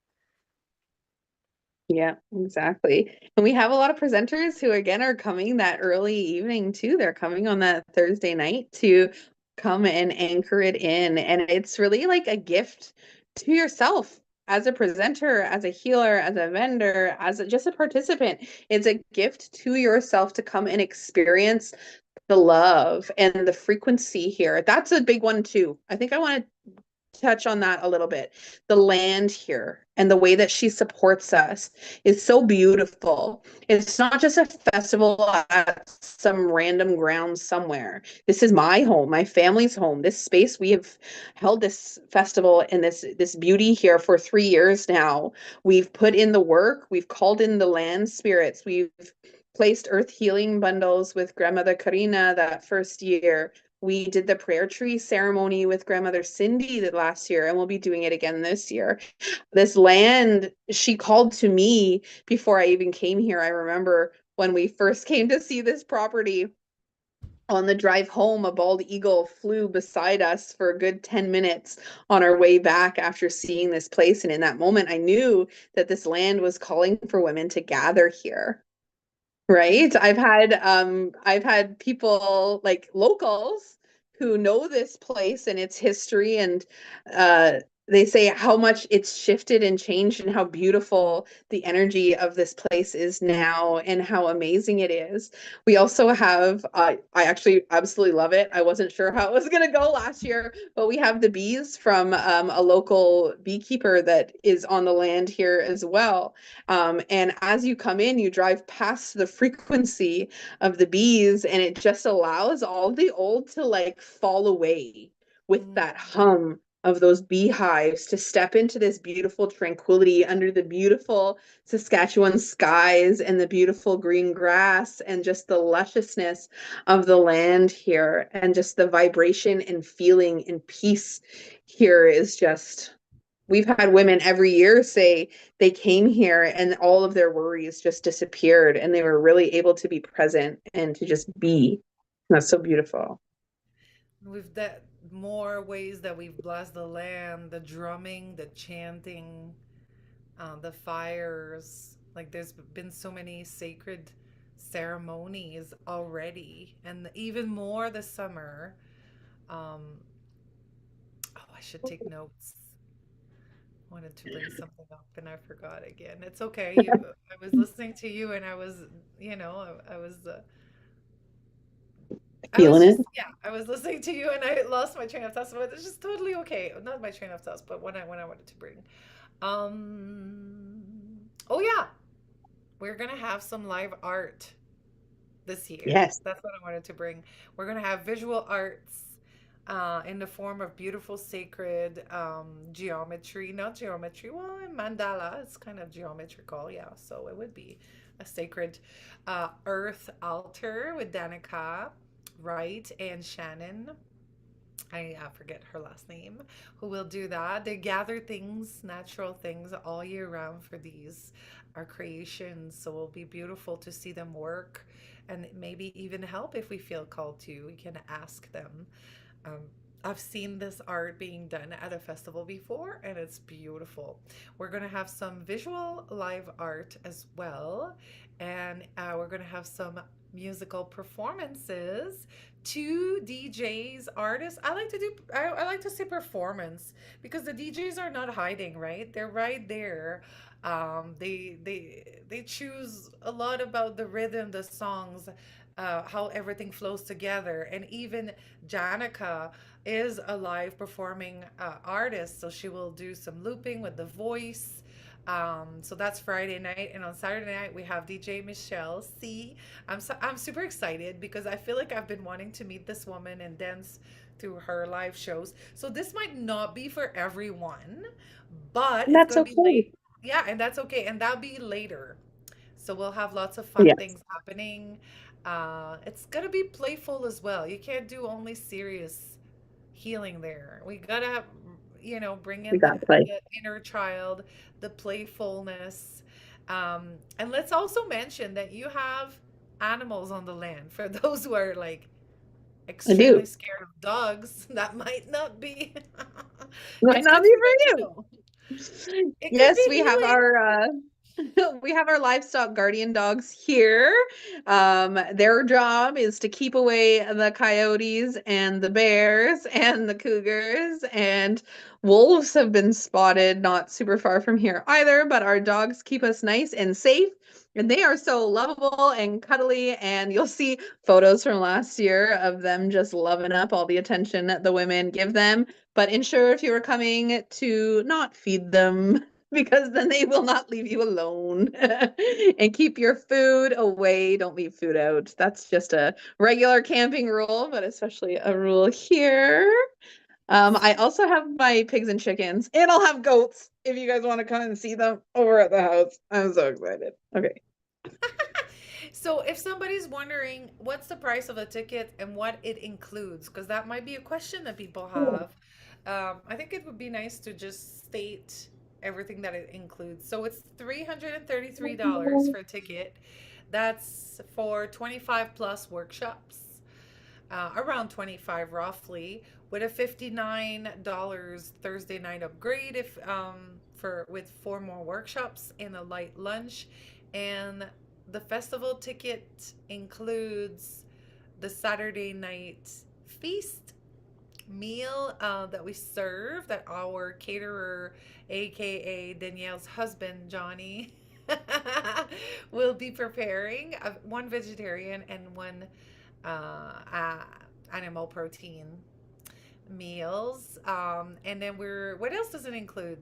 Yeah, exactly. And we have a lot of presenters who, again, are coming that early evening too. They're coming on that Thursday night to come and anchor it in. And it's really like a gift to yourself as a presenter, as a healer, as a vendor, just a participant. It's a gift to yourself to come and experience the love and the frequency here. That's a big one too. I think I want to touch on that a little bit. The land here and the way that she supports us is so beautiful. It's not just a festival at some random ground somewhere. This is my home, my family's home. This space we have held this festival and this beauty here for 3 years now. We've put in the work, we've called in the land spirits. We've placed earth healing bundles with grandmother Karina that first year. We did the prayer tree ceremony with grandmother Cindy that last year, and we'll be doing it again this year. This land, she called to me before I even came here. I remember when we first came to see this property on the drive home, a bald eagle flew beside us for a good 10 minutes on our way back after seeing this place. And in that moment, I knew that this land was calling for women to gather here. Right? I've had people like locals who know this place and its history and uh they say how much it's shifted and changed and how beautiful the energy of this place is now and how amazing it is. We also have I actually absolutely love it. I wasn't sure how it was going to go last year, but we have the bees from a local beekeeper that is on the land here as well, and as you come in, you drive past the frequency of the bees, and it just allows all the old to like fall away with Mm. that hum of those beehives to step into this beautiful tranquility under the beautiful Saskatchewan skies and the beautiful green grass and just the lusciousness of the land here and just the vibration and feeling and peace here is just we've had women every year say they came here and all of their worries just disappeared and they were really able to be present and to just be. That's so beautiful. With that, more ways that we've blessed the land, the drumming, the chanting, the fires. Like there's been so many sacred ceremonies already, and even more this summer. Um, oh, I should take notes. Wanted to bring something up and I forgot again. It's okay. I was listening to you and I was Feeling it. just, yeah, I was listening to you and I lost my train of thought. So it's just totally okay. Not my train of thoughts, but when I wanted to bring. Um, oh yeah, we're gonna have some live art this year. Yes. That's what I wanted to bring. We're gonna have visual arts in the form of beautiful sacred geometry, not geometry, well, in mandala, it's kind of geometrical, yeah. So it would be a sacred earth altar with Danica, right, and Shannon. I forget her last name, who will do that. They gather things, natural things, all year round for these, our creations. So it'll be beautiful to see them work and maybe even help if we feel called to. We can ask them. Um, I've seen this art being done at a festival before, and it's beautiful. We're going to have some visual live art as well, and we're going to have some musical performances. Two DJs, artists. I like to say performance because the DJs are not hiding, right? They're right there, They choose a lot about the rhythm, the songs, how everything flows together, and even Janica is a live performing artist, so she will do some looping with the voice. So that's Friday night, and on Saturday night we have DJ Michelle C. I'm super excited because I feel like I've been wanting to meet this woman and dance through her live shows. So this might not be for everyone, but it's That's gonna be okay. late. Yeah, and that's okay, and that'll be later. So we'll have lots of fun Yes, things happening. It's gonna be playful as well. You can't do only serious healing there. We gotta have, bring we in got play. the inner child, the playfulness. And let's also mention that you have animals on the land. For those who are like I extremely do. scared of dogs, that might not be. Might It's not good be for them for to you. know. It could Yes, be we have healing. our we have our livestock guardian dogs here. Their job is to keep away the coyotes and the bears and the cougars, and wolves have been spotted not super far from here either, but our dogs keep us nice and safe. And they are so lovable and cuddly, and you'll see photos from last year of them just loving up all the attention that the women give them. But ensure if you are coming to not feed them because then they will not leave you alone. And keep your food away. Don't leave food out. That's just a regular camping rule, but especially a rule here. I also have my pigs and chickens, and I'll have goats if you guys want to come and see them over at the house. I'm so excited. Okay. So if somebody's wondering what's the price of a ticket and what it includes, because that might be a question that people have, I think it would be nice to just state everything that it includes. So it's $333 for a ticket. That's for 25 plus workshops, around 25 roughly, with a $59 Thursday night upgrade if for with four more workshops and a light lunch. And the festival ticket includes the Saturday night feast meal that we serve, that our caterer, aka Danielle's husband Johnny, will be preparing, one vegetarian and one uh, animal protein meals. And then what else does it include?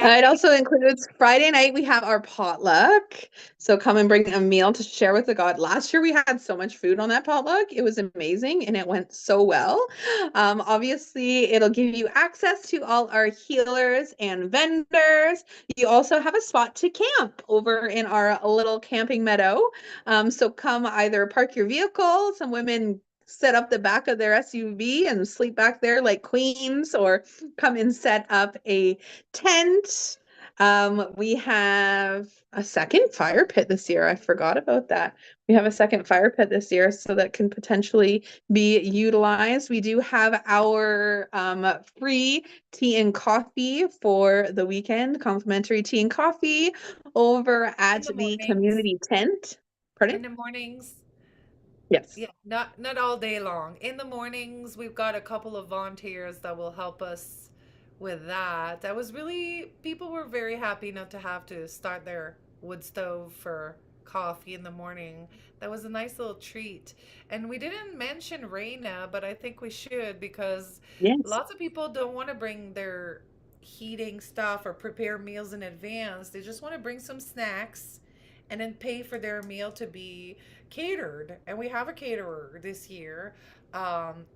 It Candy? also includes Friday night, we have our potluck. So come and bring a meal to share with the God. Last year, we had so much food on that potluck. It was amazing and it went so well. Obviously, it'll give you access to all our healers and vendors. You also have a spot to camp over in our little camping meadow. So come either park your vehicle. Some women set up the back of their SUV and sleep back there like queens, or come and set up a tent. We have a second fire pit this year. I forgot about that. We have a second fire pit this year, so that can potentially be utilized. We do have our free tea and coffee for the weekend, complimentary tea and coffee over In at the the mornings. community tent. Pardon? In the mornings. Yes. Yeah, not all day long. In the mornings, we've got a couple of volunteers that will help us with that. That was really, people were very happy not to have to start their wood stove for coffee in the morning. That was a nice little treat. And we didn't mention Reina, but I think we should, because Yes. lots of people don't want to bring their heating stuff or prepare meals in advance. They just want to bring some snacks and then pay for their meal to be catered. And we have a caterer this year.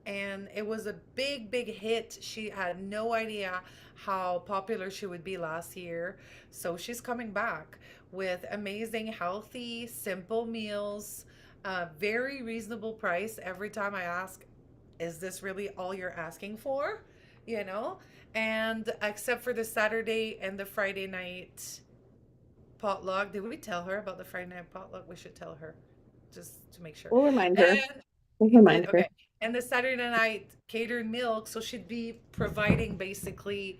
And it was a big hit. She had no idea how popular she would be last year. So she's coming back with amazing, healthy, simple meals, very reasonable price. Every time I ask, is this really all you're asking for? You know? And except for the Saturday and the Friday night potluck. Did we tell her about the Friday night potluck? We should tell her just to make sure. We'll remind her. And We'll you did? remind her. Okay. And the Saturday night catered milk. So she'd be providing basically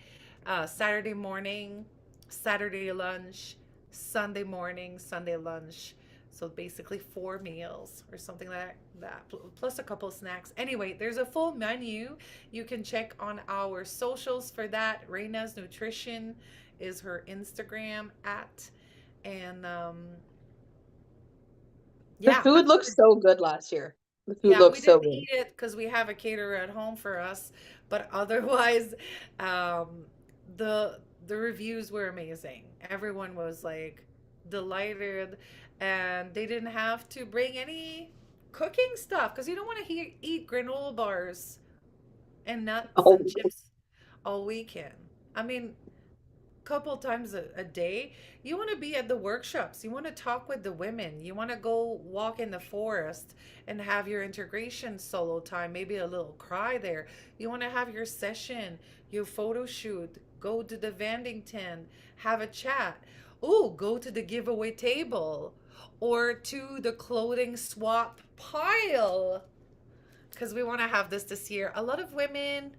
Saturday morning, Saturday lunch, Sunday morning, Sunday lunch. So basically four meals or something like that, plus a couple snacks. Anyway, there's a full menu. You can check on our socials for that. Reina's Nutrition is her Instagram at. And The yeah, food that's looked her. so good last year. The food Yeah, looked we so didn't good. eat it because we have a caterer at home for us, but otherwise, um, the reviews were amazing. Everyone was like delighted, and they didn't have to bring any cooking stuff because you don't want to eat granola bars and nuts Oh, and chips all weekend. I mean, couple times a day. You want to be at the workshops. You want to talk with the women. You want to go walk in the forest and have your integration solo time, maybe a little cry there. You want to have your session, your photo shoot, go to the vending tent, have a chat. Oh, go to the giveaway table or to the clothing swap pile because we want to have this year. A lot of women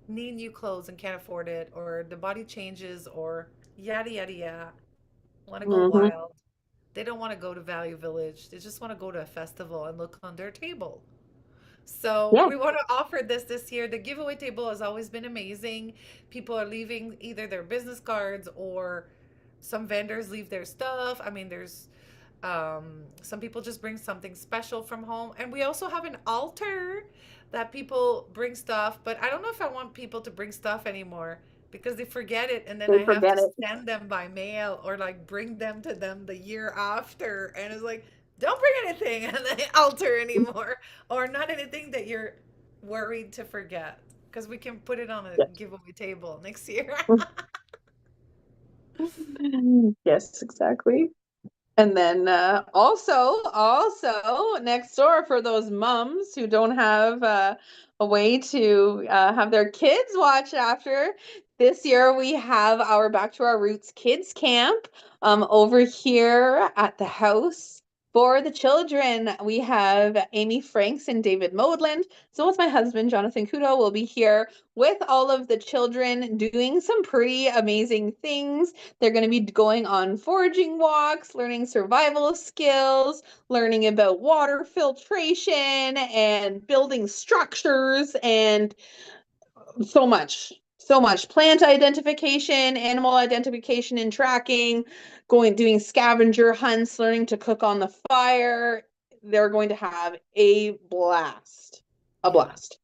need new clothes and can't afford it, or the body changes, or yada yada yada. Want to go hmm wild. They don't want to go to Value Village. They just want to go to a festival and look on their table. So yeah. we want to offer this year. The giveaway table has always been amazing. People are leaving either their business cards or some vendors leave their stuff. I mean, there's some people just bring something special from home. And we also have an altar that people bring stuff. But I don't know if I want people to bring stuff anymore because they forget it. And then They I have to forget it. send them by mail or like bring them to them the year after. And it's like, don't bring anything on the altar anymore or not anything that you're worried to forget because we can put it on a Yes. giveaway table next year. Yes, exactly. And then also next door for those moms who don't have a way to have their kids watch after. This year we have our Back to Our Roots Kids Camp over here at the house. For the children, we have Amy Franks and David Modland. So with my husband, Jonathan Kudo, will be here with all of the children doing some pretty amazing things. They're going to be going on foraging walks, learning survival skills, learning about water filtration and building structures and so much. So much plant identification, animal identification and tracking, going doing scavenger hunts, learning to cook on the fire. They're going to have a blast. A Yeah. blast.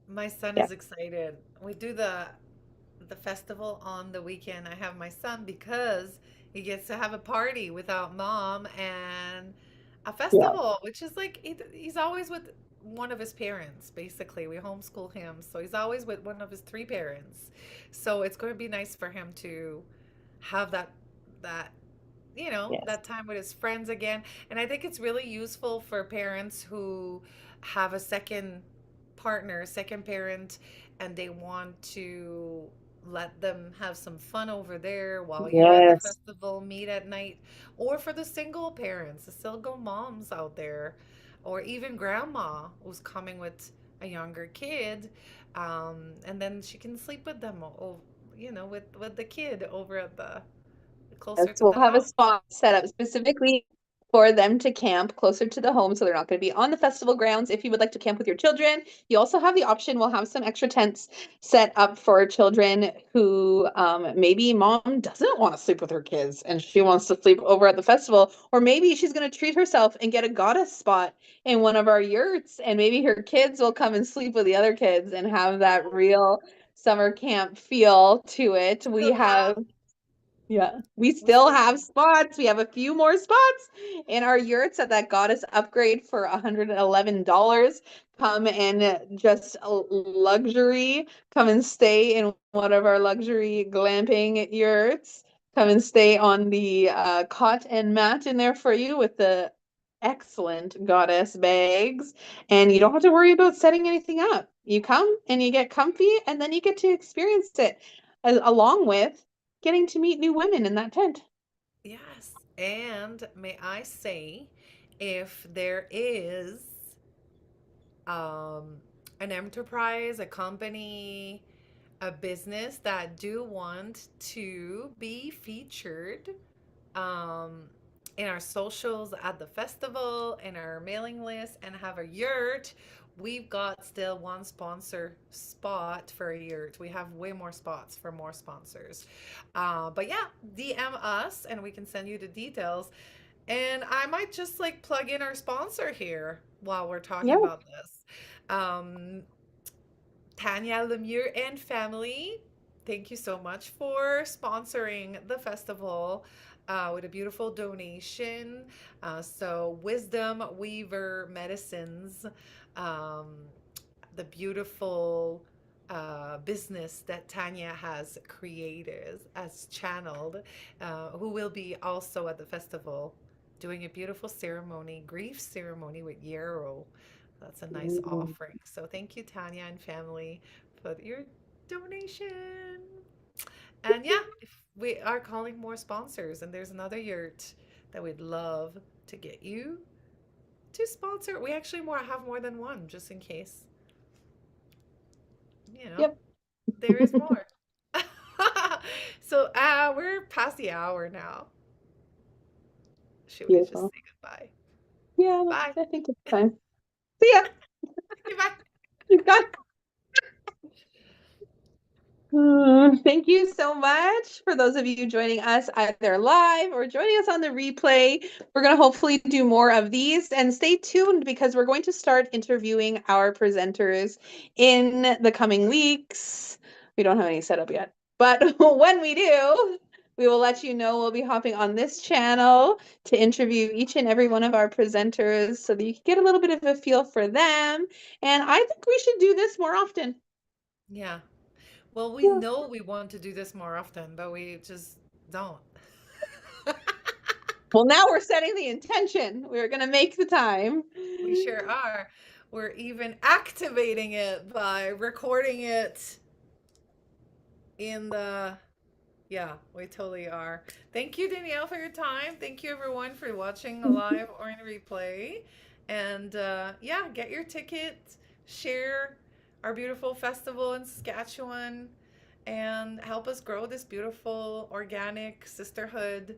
My son Yeah. is excited. We do the festival on the weekend. I have my son because he gets to have a party without mom and a Yeah. festival, which is like he's always with one of his parents, basically. We homeschool him, so he's always with one of his three parents. So it's going to be nice for him to have that Yes. that time with his friends again. And I think it's really useful for parents who have a second partner, second parent, and they want to let them have some fun over there while you're at the Yes. festival, meet at night, or for the single parents, the single moms out there, or even grandma who's coming with a younger kid, and then she can sleep with them, with the kid over at the Yes, closer to we'll the have a house. spot set up specifically for them to camp closer to the home, so they're not going to be on the festival grounds. If you would like to camp with your children, you also have the option. We'll have some extra tents set up for children who maybe mom doesn't want to sleep with her kids and she wants to sleep over at the festival, or maybe she's going to treat herself and get a goddess spot in one of our yurts, and maybe her kids will come and sleep with the other kids and have that real summer camp feel to it. We We still have, have yeah, we we still still have have. spots. We have a few more spots in our yurts at that Goddess upgrade for $111. Come and just a luxury. Come and stay in one of our luxury glamping yurts. Come and stay on the cot and mat in there for you with the excellent Goddess bags. And you don't have to worry about setting anything up. You come and you get comfy, and then you get to experience it along with getting to meet new women in that tent. Yes. And may I say, if there is um, an enterprise, a company, a business that do want to be featured um, in our socials at the festival, in our mailing list, and have a yurt We've got still one sponsor spot for a year. We have way more spots for more sponsors. But yeah, DM us and we can send you the details. And I might just like plug in our sponsor here while we're talking Yeah. about this. Um, Tanya Lemieux and family, thank you so much for sponsoring the festival with a beautiful donation. So, Wisdom Weaver Medicines, um, the beautiful business that Tanya has created, has channeled, who will be also at the festival doing a beautiful ceremony, grief ceremony with Yarrow. That's a nice Mm. offering. So thank you, Tanya and family, for your donation. And yeah, if we are calling more sponsors, and there's another yurt that we'd love to get you to sponsor. We actually more have more than one, just in case. You know, Yep. there is more. So we're past the hour now. Should we just Beautiful. say goodbye? Yeah, Bye. I think it's time. See ya. Goodbye. You got Thank you so much for those of you joining us either live or joining us on the replay. We're going to hopefully do more of these and stay tuned because we're going to start interviewing our presenters in the coming weeks. We don't have any set up yet, but when we do, we will let you know. We'll be hopping on this channel to interview each and every one of our presenters so that you can get a little bit of a feel for them. And I think we should do this more often. Yeah. Well, we Yeah. know we want to do this more often, but we just don't. Well, now we're setting the intention. We're going to make the time. We sure are. We're even activating it by recording it in the. Yeah, we totally are. Thank you, Danielle, for your time. Thank you, everyone, for watching live or in replay. And yeah, get your ticket, share our beautiful festival in Saskatchewan, and help us grow this beautiful organic sisterhood.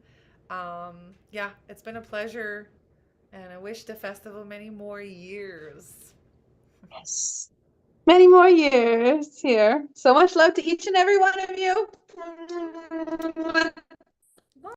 Yeah, it's been a pleasure, and I wish the festival many more years. Yes. Many more years here. So much love to each and every one of you.